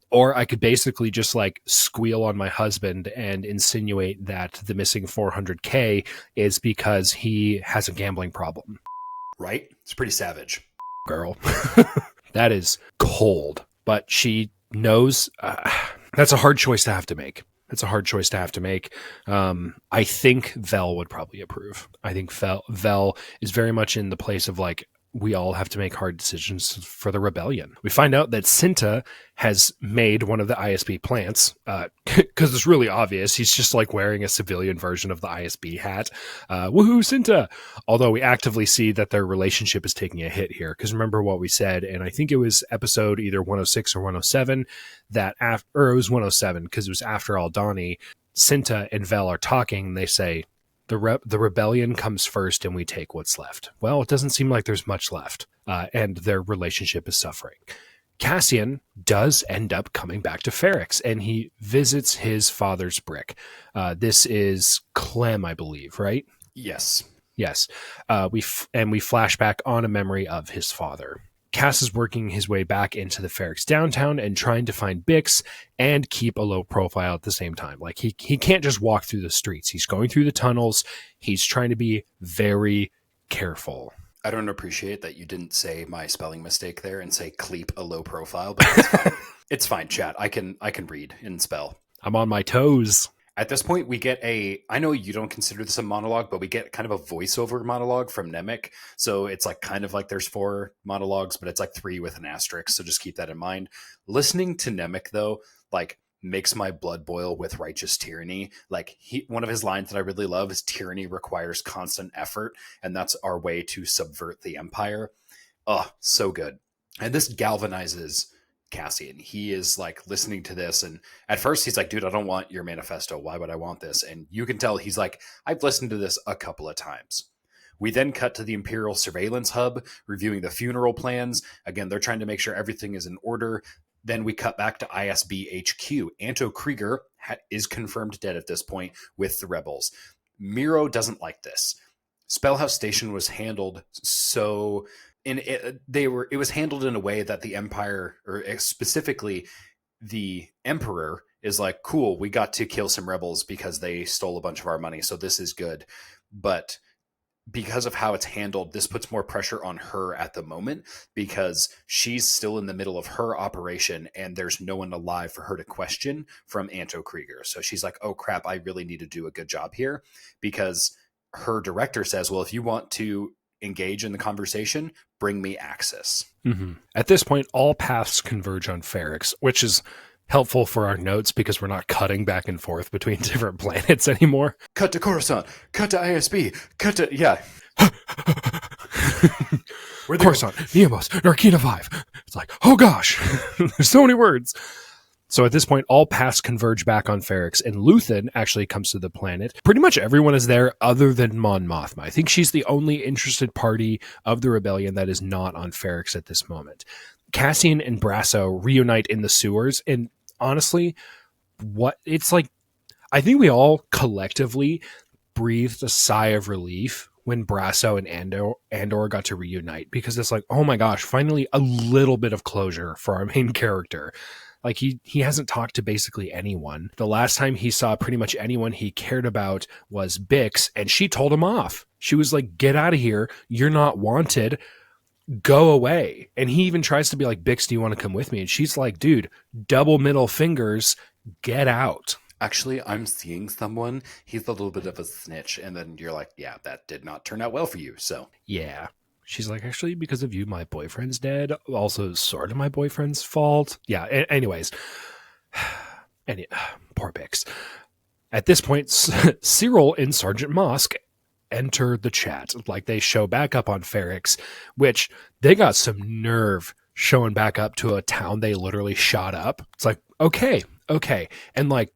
or I could basically just like squeal on my husband and insinuate that the missing $400K is because he has a gambling problem. Right? It's pretty savage. Girl. That is cold. But she knows that's a hard choice to have to make. It's a hard choice to have to make. I think Vel would probably approve. I think Vel is very much in the place of like, we all have to make hard decisions for the rebellion. We find out that Cinta has made one of the ISB plants because it's really obvious. He's just like wearing a civilian version of the ISB hat. Woohoo, Cinta! Although we actively see that their relationship is taking a hit here. Because remember what we said, and I think it was episode either 106 or 107, or it was 107 because it was after Aldhani. Cinta and Vel are talking, and they say, the rebellion comes first and we take what's left. Well, it doesn't seem like there's much left, and their relationship is suffering. Cassian does end up coming back to Ferrix, and he visits his father's brick. This is Clem, I believe, right? Yes. Yes. We flash back on a memory of his father. Cass is working his way back into the Ferrix downtown and trying to find Bix and keep a low profile at the same time. Like he can't just walk through the streets. He's going through the tunnels. He's trying to be very careful. I don't appreciate that you didn't say my spelling mistake there and say "cleep" a low profile, but it's fine. It's fine, chat. I can read and spell. I'm on my toes. At this point, we get I know you don't consider this a monologue, but we get kind of a voiceover monologue from Nemec. So it's like kind of like there's 4 monologues, but it's like 3 with an asterisk. So just keep that in mind. Listening to Nemec, though, like makes my blood boil with righteous tyranny. Like one of his lines that I really love is tyranny requires constant effort. And that's our way to subvert the empire. Oh, so good. And this galvanizes Cassian. He is like listening to this, and at first he's like, dude, I don't want your manifesto. Why would I want this? And you can tell he's like, I've listened to this a couple of times. We then cut to the Imperial Surveillance Hub, reviewing the funeral plans. Again, they're trying to make sure everything is in order. Then we cut back to ISB HQ. Anto Krieger is confirmed dead at this point with the rebels. Miro doesn't like this. Spellhouse Station was handled so... it was handled in a way that the Empire, or specifically the Emperor, is like, cool, we got to kill some rebels because they stole a bunch of our money, so this is good. But because of how it's handled, this puts more pressure on her at the moment because she's still in the middle of her operation and there's no one alive for her to question from Anto Krieger. So she's like, oh crap, I really need to do a good job here, because her director says, well, if you want to engage in the conversation, bring me access. Mm-hmm. At this point, all paths converge on Ferrix, which is helpful for our notes because we're not cutting back and forth between different planets anymore. Cut to Coruscant, cut to ISB, cut to... Yeah. Coruscant, Neomos, Narkina 5. It's like, oh gosh, there's so many words. So at this point, all paths converge back on Ferrix, and Luthen actually comes to the planet. Pretty much everyone is there other than Mon Mothma. I think she's the only interested party of the rebellion that is not on Ferrix at this moment. Cassian and Brasso reunite in the sewers, and honestly, I think we all collectively breathed a sigh of relief when Brasso and Andor got to reunite, because it's like, oh my gosh, finally a little bit of closure for our main character. Like, he hasn't talked to basically anyone. The last time he saw pretty much anyone he cared about was Bix, and she told him off. She was like, get out of here. You're not wanted. Go away. And he even tries to be like, Bix, do you want to come with me? And she's like, dude, double middle fingers, get out. Actually, I'm seeing someone. He's a little bit of a snitch. And then you're like, yeah, that did not turn out well for you. So, yeah. She's like, actually, because of you, my boyfriend's dead. Also, sort of my boyfriend's fault. Yeah, anyways. Poor Bix. At this point, Cyril and Sergeant Mosk enter the chat. Like, they show back up on Ferrix, which they got some nerve showing back up to a town they literally shot up. It's like, okay. And, like,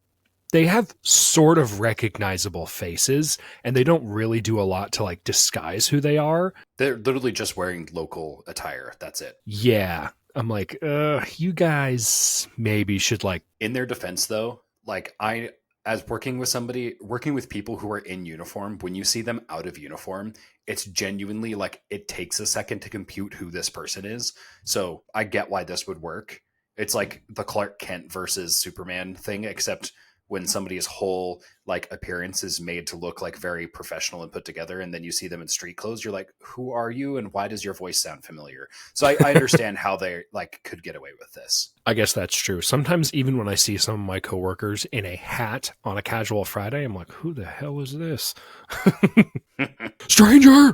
they have sort of recognizable faces, and they don't really do a lot to like disguise who they are. They're literally just wearing local attire. That's it. Yeah. I'm like, you guys maybe should like... In their defense, though, like as working with people who are in uniform, when you see them out of uniform, it's genuinely like it takes a second to compute who this person is. So I get why this would work. It's like the Clark Kent versus Superman thing, except when somebody's whole like appearance is made to look like very professional and put together, and then you see them in street clothes, you're like, who are you and why does your voice sound familiar? So I understand how they like could get away with this. I guess that's true. Sometimes even when I see some of my coworkers in a hat on a casual Friday, I'm like, who the hell is this? Stranger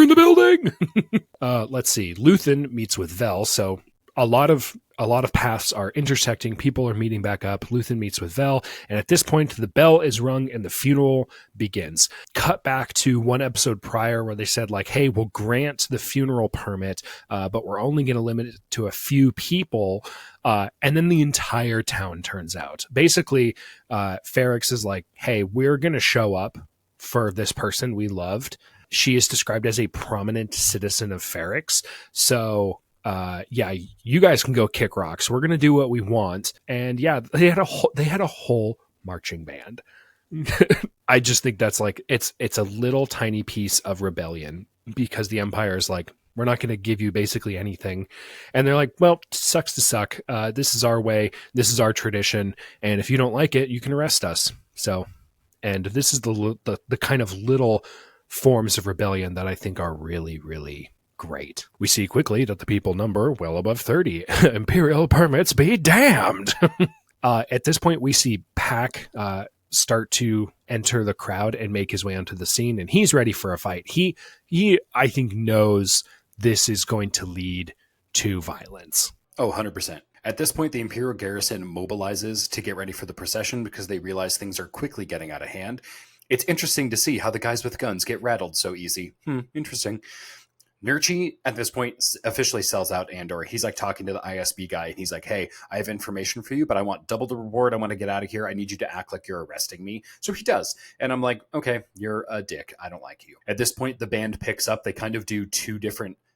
in the building. Let's see. Luthen meets with Vel. So a lot of paths are intersecting. People are meeting back up. Luthen meets with Vel. And at this point, the bell is rung and the funeral begins. Cut back to one episode prior where they said like, hey, we'll grant the funeral permit, but we're only going to limit it to a few people. And then the entire town turns out. Basically, Ferrix is like, hey, we're going to show up for this person we loved. She is described as a prominent citizen of Ferrix. So... yeah, you guys can go kick rocks. We're gonna do what we want. And yeah, they had a whole marching band. I just think that's like it's a little tiny piece of rebellion because the Empire is like, we're not gonna give you basically anything, and they're like, well, sucks to suck. This is our way. This is our tradition, and if you don't like it, you can arrest us. So, and this is the kind of little forms of rebellion that I think are really, really great. We see quickly that the people number well above 30. Imperial permits be damned. At this point, we see Pac start to enter the crowd and make his way onto the scene, and he's ready for a fight. He I think knows this is going to lead to violence. Oh, 100%. At this point, the Imperial garrison mobilizes to get ready for the procession because they realize things are quickly getting out of hand. It's interesting to see how the guys with guns get rattled so easy. Interesting. Nurchi, at this point, officially sells out Andor. He's like talking to the ISB guy. And he's like, hey, I have information for you, but I want double the reward. I want to get out of here. I need you to act like you're arresting me. So he does. And I'm like, okay, you're a dick. I don't like you. At this point, the band picks up. They kind of do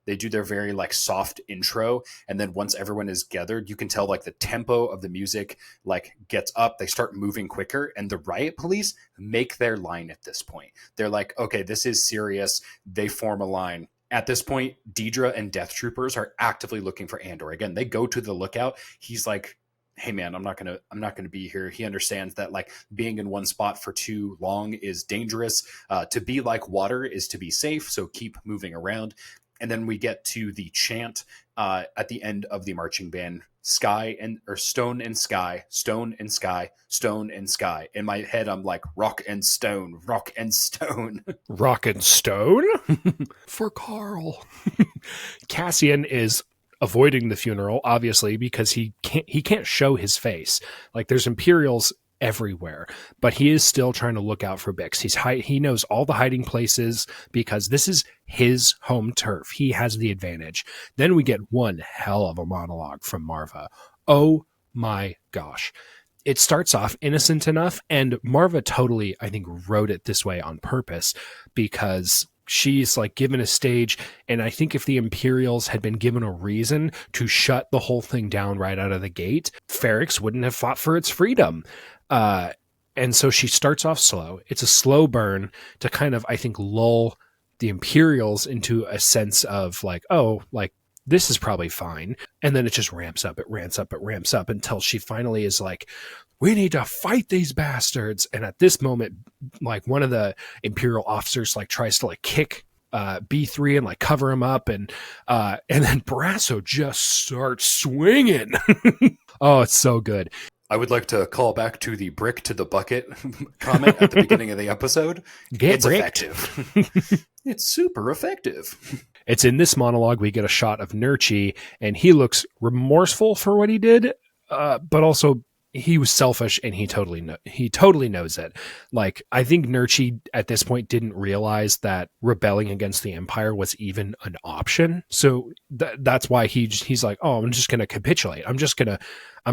they do their very like soft intro. And then once everyone is gathered, you can tell like the tempo of the music like gets up. They start moving quicker. And the riot police make their line at this point. They're like, okay, this is serious. They form a line. At this point, Deidre and Death Troopers are actively looking for Andor. Again, they go to the lookout. He's like, hey man, I'm not gonna be here. He understands that like being in one spot for too long is dangerous. To be like water is to be safe. So keep moving around. And then we get to the chant at the end of the marching band, stone and sky, stone and sky, stone and sky. In my head, I'm like, rock and stone, rock and stone. Rock and stone? For Carl. Cassian is avoiding the funeral, obviously, because he can't show his face. Like, there's Imperials everywhere, but he is still trying to look out for Bix. He knows all the hiding places because this is his home turf. He has the advantage. Then we get one hell of a monologue from Marva. Oh my gosh. It starts off innocent enough, and Marva totally, I think, wrote it this way on purpose because she's like given a stage, and I think if the Imperials had been given a reason to shut the whole thing down right out of the gate, Ferrix wouldn't have fought for its freedom. And so she starts off slow. It's a slow burn to kind of, I think, lull the Imperials into a sense of like, oh, like this is probably fine. And then it just ramps up, it ramps up, it ramps up until she finally is like, we need to fight these bastards. And at this moment, like one of the Imperial officers like tries to like kick B3 and like cover him up, and then Brasso just starts swinging. Oh, it's so good. I would like to call back to the brick to the bucket comment at the beginning of the episode. It's bricked. Effective. It's super effective. It's in this monologue we get a shot of Nurchi, and he looks remorseful for what he did, but also he was selfish, and he totally knows it. Like, I think Nurchi at this point didn't realize that rebelling against the Empire was even an option. So that's why he's like, oh, I'm just going to capitulate. I'm going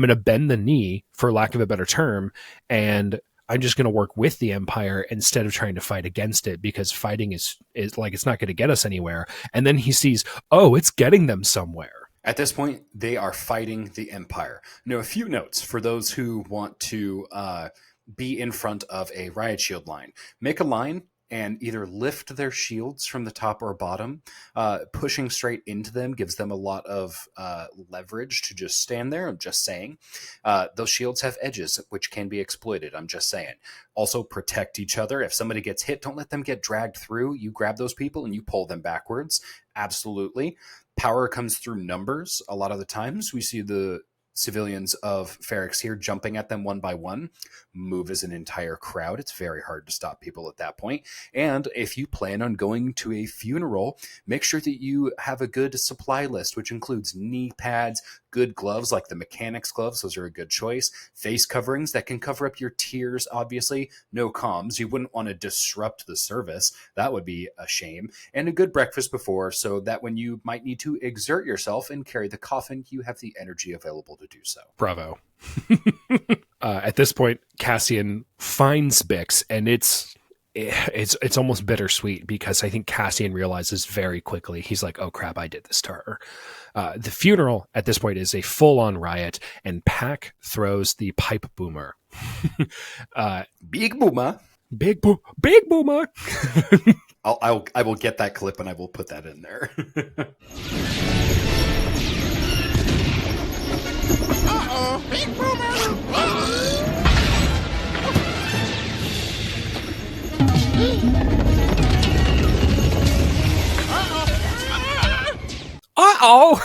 to bend the knee, for lack of a better term, and I'm just going to work with the Empire instead of trying to fight against it, because fighting is like, it's not going to get us anywhere. And then he sees, oh, it's getting them somewhere. At this point, they are fighting the Empire. Now, a few notes for those who want to be in front of a riot shield line. Make a line and either lift their shields from the top or bottom. Pushing straight into them gives them a lot of leverage to just stand there. I'm just saying. Those shields have edges, which can be exploited. I'm just saying. Also, protect each other. If somebody gets hit, don't let them get dragged through. You grab those people and you pull them backwards. Absolutely. Power comes through numbers. A lot of the times we see the civilians of Ferrix here jumping at them one by one. Move as an entire crowd. It's very hard to stop people at that point. And if you plan on going to a funeral, make sure that you have a good supply list, which includes knee pads, good gloves like the mechanics gloves. Those are a good choice. Face coverings that can cover up your tears, obviously. No comms. You wouldn't want to disrupt the service. That would be a shame. And a good breakfast before, so that when you might need to exert yourself and carry the coffin, you have the energy available to do so. Bravo. At this point, Cassian finds Bix, and it's almost bittersweet, because I think Cassian realizes very quickly, he's like, oh crap, I did this to her. The funeral at this point is a full-on riot, and Pac throws the pipe boomer. Big boomer. Big boomer. I will get that clip and I will put that in there. Uh-oh, big boomer. Uh-oh.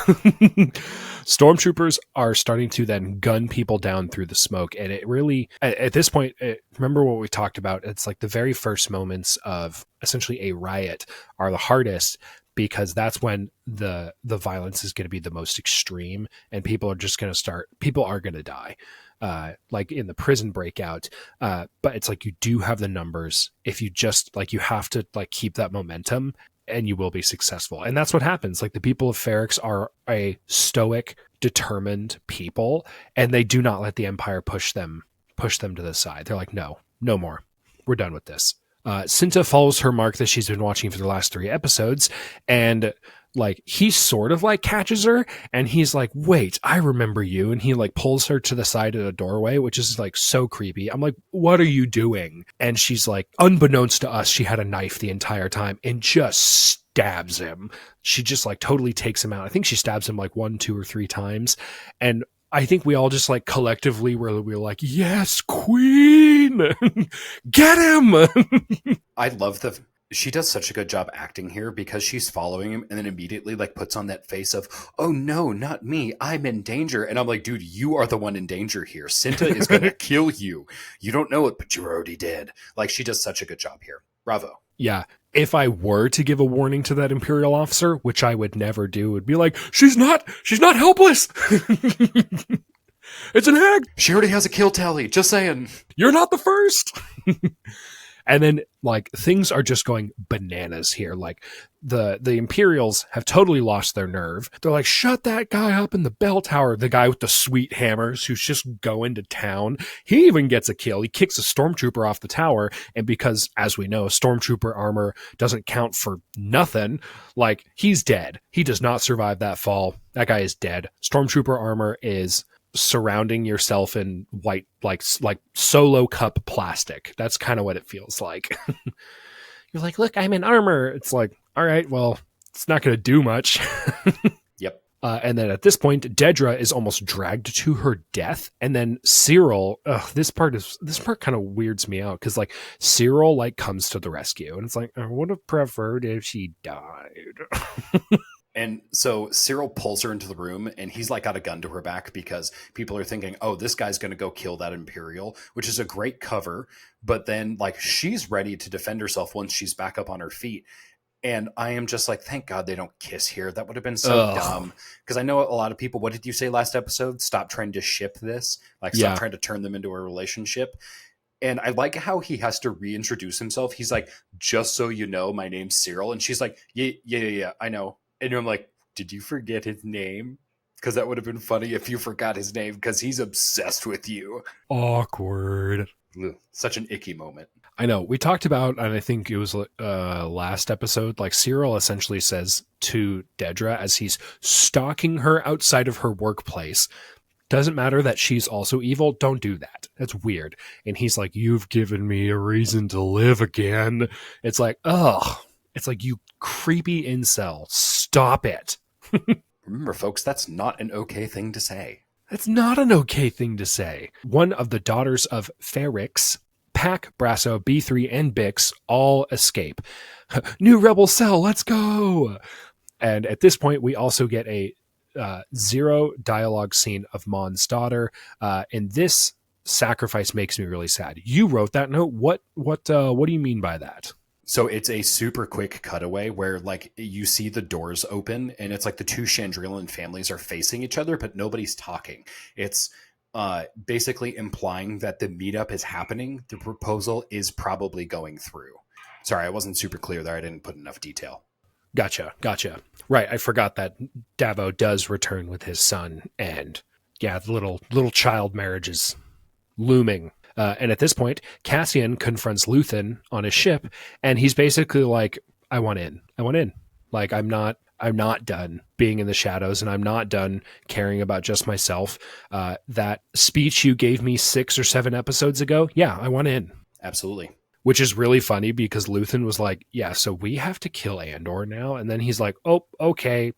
Stormtroopers are starting to then gun people down through the smoke. And it really, at this point, remember what we talked about? It's like the very first moments of essentially a riot are the hardest, because that's when the violence is going to be the most extreme, and people are going to die. Like in the prison breakout. But it's like, you do have the numbers. If you just like, you have to like keep that momentum, and you will be successful. And that's what happens. Like, the people of Ferrix are a stoic, determined people, and they do not let the Empire push them to the side. They're like, no more. We're done with this. Cinta follows her mark that she's been watching for the last 3 episodes, and like, he sort of like catches her, and he's like, wait, I remember you. And he like pulls her to the side of the doorway, which is like so creepy. I'm like, what are you doing? And she's like, unbeknownst to us, she had a knife the entire time, and just stabs him. She just like totally takes him out. I think she stabs him like 1, 2, or 3 times. And I think we all just like collectively were like, yes, queen, get him. I love she does such a good job acting here, because she's following him and then immediately like puts on that face of, oh no, not me, I'm in danger. And I'm like, dude, you are the one in danger here. Cinta is going to kill you. You don't know it, but you already did. Like, she does such a good job here. Bravo. Yeah. If I were to give a warning to that Imperial officer, which I would never do, would be like, she's not helpless. It's an egg. She already has a kill tally. Just saying. You're not the first. And then like, things are just going bananas here. Like, the Imperials have totally lost their nerve. They're like, shut that guy up in the bell tower. The guy with the sweet hammers who's just going to town. He even gets a kill. He kicks a stormtrooper off the tower. And because, as we know, stormtrooper armor doesn't count for nothing, like, he's dead. He does not survive that fall. That guy is dead. Stormtrooper armor is surrounding yourself in white, like Solo cup plastic. That's kind of what it feels like. You're like, look, I'm in armor. It's like, all right, well, it's not going to do much. Yep. And then at this point, Dedra is almost dragged to her death. And then Cyril, this part kind of weirds me out, because like, Cyril like comes to the rescue, and it's like, I would have preferred if she died. And so Cyril pulls her into the room, and he's like got a gun to her back, because people are thinking, oh, this guy's going to go kill that Imperial, which is a great cover. But then like, she's ready to defend herself once she's back up on her feet. And I am just like, thank God they don't kiss here. That would have been so dumb. Because I know a lot of people, what did you say last episode? Stop trying to ship this. Like, stop trying to turn them into a relationship. And I like how he has to reintroduce himself. He's like, just so you know, my name's Cyril. And she's like, yeah, I know. And I'm like, did you forget his name? Because that would have been funny if you forgot his name, because he's obsessed with you. Awkward. Ugh, such an icky moment. I know. We talked about, and I think it was last episode, like, Cyril essentially says to Dedra as he's stalking her outside of her workplace, doesn't matter that she's also evil. Don't do that. That's weird. And he's like, you've given me a reason to live again. It's like, ugh. It's like, you creepy incel. Stop it. Remember, folks, that's not an okay thing to say. That's not an okay thing to say. One of the daughters of Ferrix, Pac, Brasso, B3, and Bix all escape. New rebel cell, let's go! And at this point, we also get a 0 dialogue scene of Mon's daughter. And this sacrifice makes me really sad. You wrote that note. What do you mean by that? So it's a super quick cutaway where like you see the doors open, and it's like the 2 Chandrilan families are facing each other, but nobody's talking. It's basically implying that the meetup is happening. The proposal is probably going through. Sorry, I wasn't super clear there. I didn't put enough detail. Gotcha. Right, I forgot that Davo does return with his son, and yeah, the little child marriage is looming. And at this point, Cassian confronts Luthen on his ship, and he's basically like, I want in. Like, I'm not done being in the shadows, and I'm not done caring about just myself. That speech you gave me 6 or 7 episodes ago, yeah, I want in. Absolutely. Which is really funny, because Luthen was like, yeah, so we have to kill Andor now. And then he's like, oh, okay.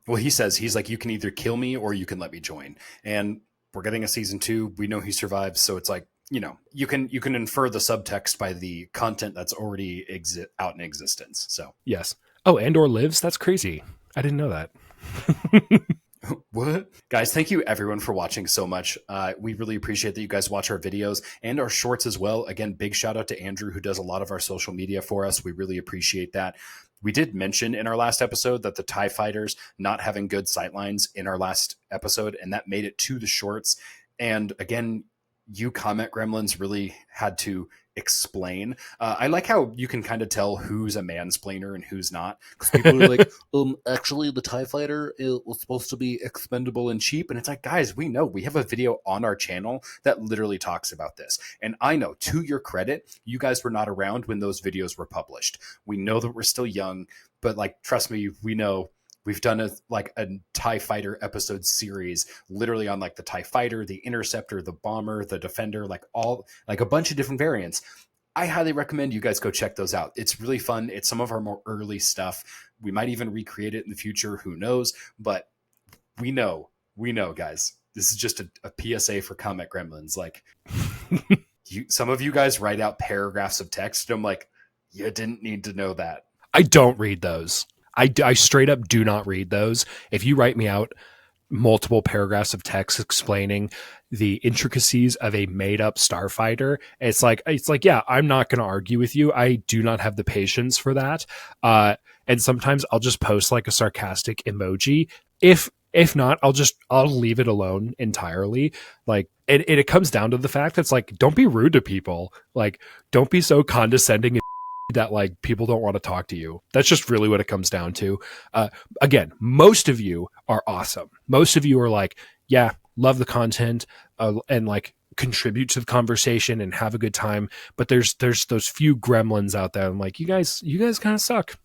Well, he's like, you can either kill me or you can let me join. And we're getting a season 2. We know he survives. So it's like, you know, you can infer the subtext by the content that's already out in existence. So yes. Oh, Andor lives? That's crazy. I didn't know that. What? Guys, thank you everyone for watching so much. We really appreciate that you guys watch our videos and our shorts as well. Again, big shout out to Andrew, who does a lot of our social media for us. We really appreciate that. We did mention in our last episode that the TIE fighters not having good sightlines in our last episode, and that made it to the shorts. And again, you comment gremlins really had to explain. I like how you can kind of tell who's a mansplainer and who's not, because people are like, actually the TIE fighter was supposed to be expendable and cheap, and it's like, guys, we know, we have a video on our channel that literally talks about this. And I know, to your credit, you guys were not around when those videos were published. We know that we're still young, but like, trust me, we know. We've done a TIE Fighter episode series literally on like the TIE Fighter, the Interceptor, the Bomber, the Defender, like a bunch of different variants. I highly recommend you guys go check those out. It's really fun. It's some of our more early stuff. We might even recreate it in the future. Who knows? But we know, guys. This is just a PSA for Comet Gremlins. Like, some of you guys write out paragraphs of text, and I'm like, you didn't need to know that. I don't read those. I straight up do not read those. If you write me out multiple paragraphs of text explaining the intricacies of a made up starfighter, it's like, yeah, I'm not going to argue with you. I do not have the patience for that. And sometimes I'll just post like a sarcastic emoji. If not, I'll leave it alone entirely. Like, it comes down to the fact that's like, don't be rude to people. Like, don't be so condescending that like people don't want to talk to you. That's just really what it comes down to. Again, most of you are awesome. Most of you are like, yeah, love the content and like contribute to the conversation and have a good time. But there's those few gremlins out there. I'm like, you guys kind of suck.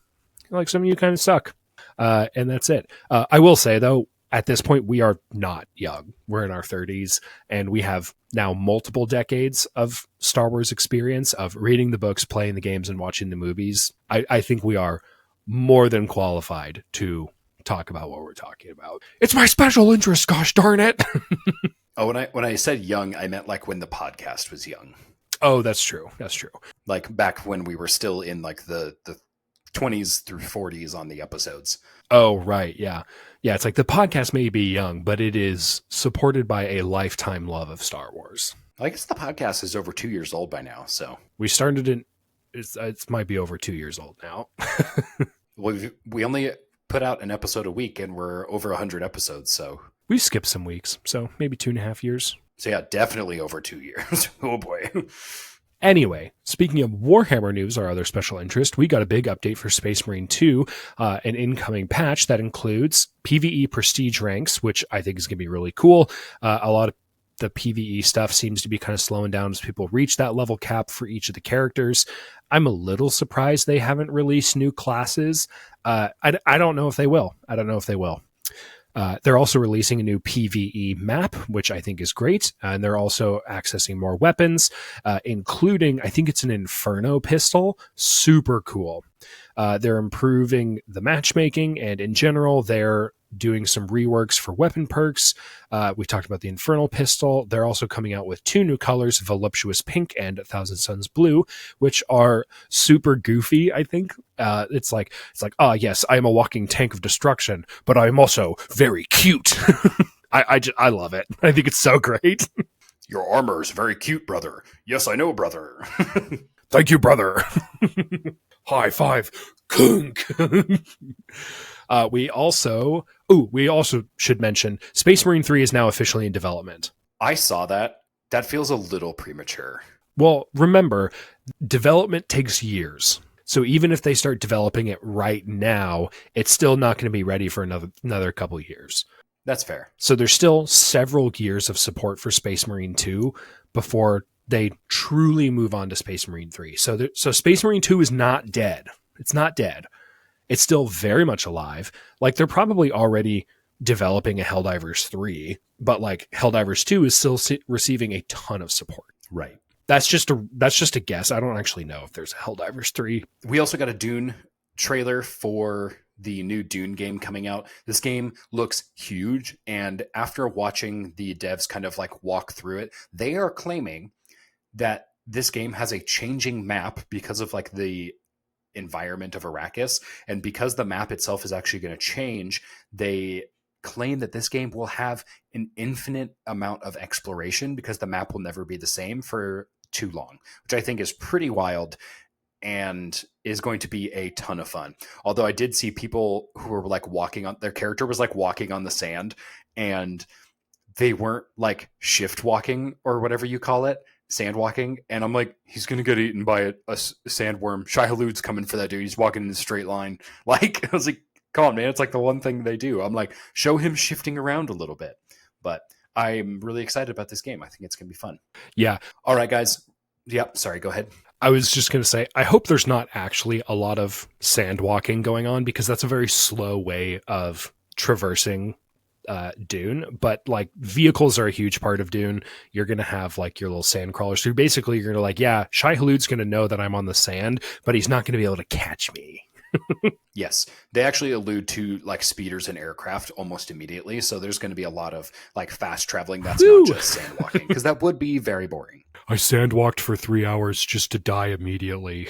Like, some of you kind of suck. And that's it. I will say though, at this point, we are not young. We're in our 30s, and we have now multiple decades of Star Wars experience of reading the books, playing the games, and watching the movies. I think we are more than qualified to talk about what we're talking about. It's my special interest, gosh darn it. Oh, when I said young, I meant like when the podcast was young. Oh, that's true. That's true. Like back when we were still in like the 20s through 40s on the episodes. Oh, right. Yeah. Yeah. It's like the podcast may be young, but it is supported by a lifetime love of Star Wars. I guess the podcast is over 2 years old by now. So we started in, it might be over 2 years old now. we only put out an episode a week, and we're over 100 episodes. So we've skipped some weeks. So maybe 2.5 years. So yeah, definitely over 2 years. Oh boy. Anyway, speaking of Warhammer news, our other special interest, we got a big update for Space Marine 2, an incoming patch that includes PvE prestige ranks, which I think is going to be really cool. A lot of the PvE stuff seems to be kind of slowing down as people reach that level cap for each of the characters. I'm a little surprised they haven't released new classes. I don't know if they will. They're also releasing a new PvE map, which I think is great. And they're also accessing more weapons, including, I think it's an Inferno pistol. Super cool. They're improving the matchmaking, and in general, they're doing some reworks for weapon perks. We talked about the Infernal pistol. They're also coming out with 2 new colors, Voluptuous Pink and Thousand Suns Blue, which are super goofy, I think. It's like, ah, yes, I am a walking tank of destruction, but I'm also very cute. I love it. I think it's so great. Your armor is very cute, brother. Yes, I know, brother. Thank you, brother. High five. Kunk. We also should mention Space Marine 3 is now officially in development. I saw that. That feels a little premature. Well, remember, development takes years. So even if they start developing it right now, it's still not going to be ready for another couple of years. That's fair. So there's still several years of support for Space Marine 2 before they truly move on to Space Marine 3. So Space Marine 2 is not dead. It's not dead. It's still very much alive. Like, they're probably already developing a Helldivers 3, but like Helldivers 2 is still receiving a ton of support. Right. That's just a guess. I don't actually know if there's a Helldivers 3. We also got a Dune trailer for the new Dune game coming out. This game looks huge, and after watching the devs kind of like walk through it, they are claiming that this game has a changing map because of like the environment of Arrakis, and because the map itself is actually going to change, they claim that this game will have an infinite amount of exploration because the map will never be the same for too long, which I think is pretty wild and is going to be a ton of fun. Although I did see people who were like walking on, their character was like walking on the sand, and they weren't like shift walking or whatever you call it, sand walking. And I'm like, he's going to get eaten by a sandworm. Shai Hulud's coming for that dude. He's walking in a straight line. Like, I was like, come on, man. It's like the one thing they do. I'm like, show him shifting around a little bit. But I'm really excited about this game. I think it's going to be fun. Yeah. All right, guys. Yep. Sorry. Go ahead. I was just going to say, I hope there's not actually a lot of sand walking going on, because that's a very slow way of traversing Dune. But like, vehicles are a huge part of Dune. You're going to have like your little sand crawlers. So basically you're going to like, yeah, Shai Hulud's going to know that I'm on the sand, but he's not going to be able to catch me. Yes, they actually allude to like speeders and aircraft almost immediately. So there's going to be a lot of like fast traveling. That's Woo! not just sand walking, because that would be very boring. I sand walked for 3 hours just to die immediately.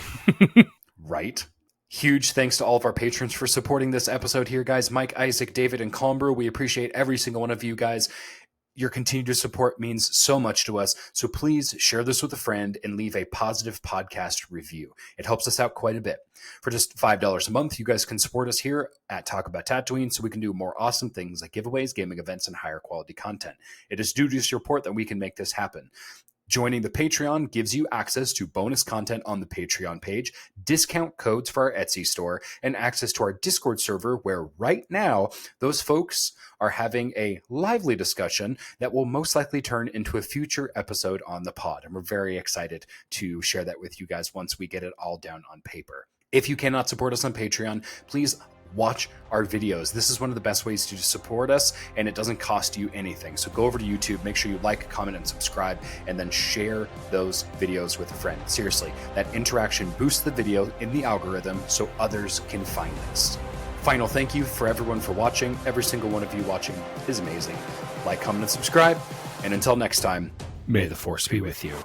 Right. Huge thanks to all of our patrons for supporting this episode here, guys. Mike, Isaac, David, and Colmbrew. We appreciate every single one of you guys. Your continued support means so much to us. So please share this with a friend and leave a positive podcast review. It helps us out quite a bit. For just $5 a month, you guys can support us here at Talk About Tatooine so we can do more awesome things like giveaways, gaming events, and higher quality content. It is due to your support that we can make this happen. Joining the Patreon gives you access to bonus content on the Patreon page, discount codes for our Etsy store, and access to our Discord server, where right now those folks are having a lively discussion that will most likely turn into a future episode on the pod. And we're very excited to share that with you guys once we get it all down on paper. If you cannot support us on Patreon, please watch our videos. This is one of the best ways to support us, and it doesn't cost you anything. So go over to YouTube, make sure you like, comment, and subscribe, and then share those videos with a friend. Seriously, that interaction boosts the video in the algorithm so others can find us. Final thank you for everyone for watching. Every single one of you watching is amazing. Like, comment, and subscribe. And until next time, May the Force be with you.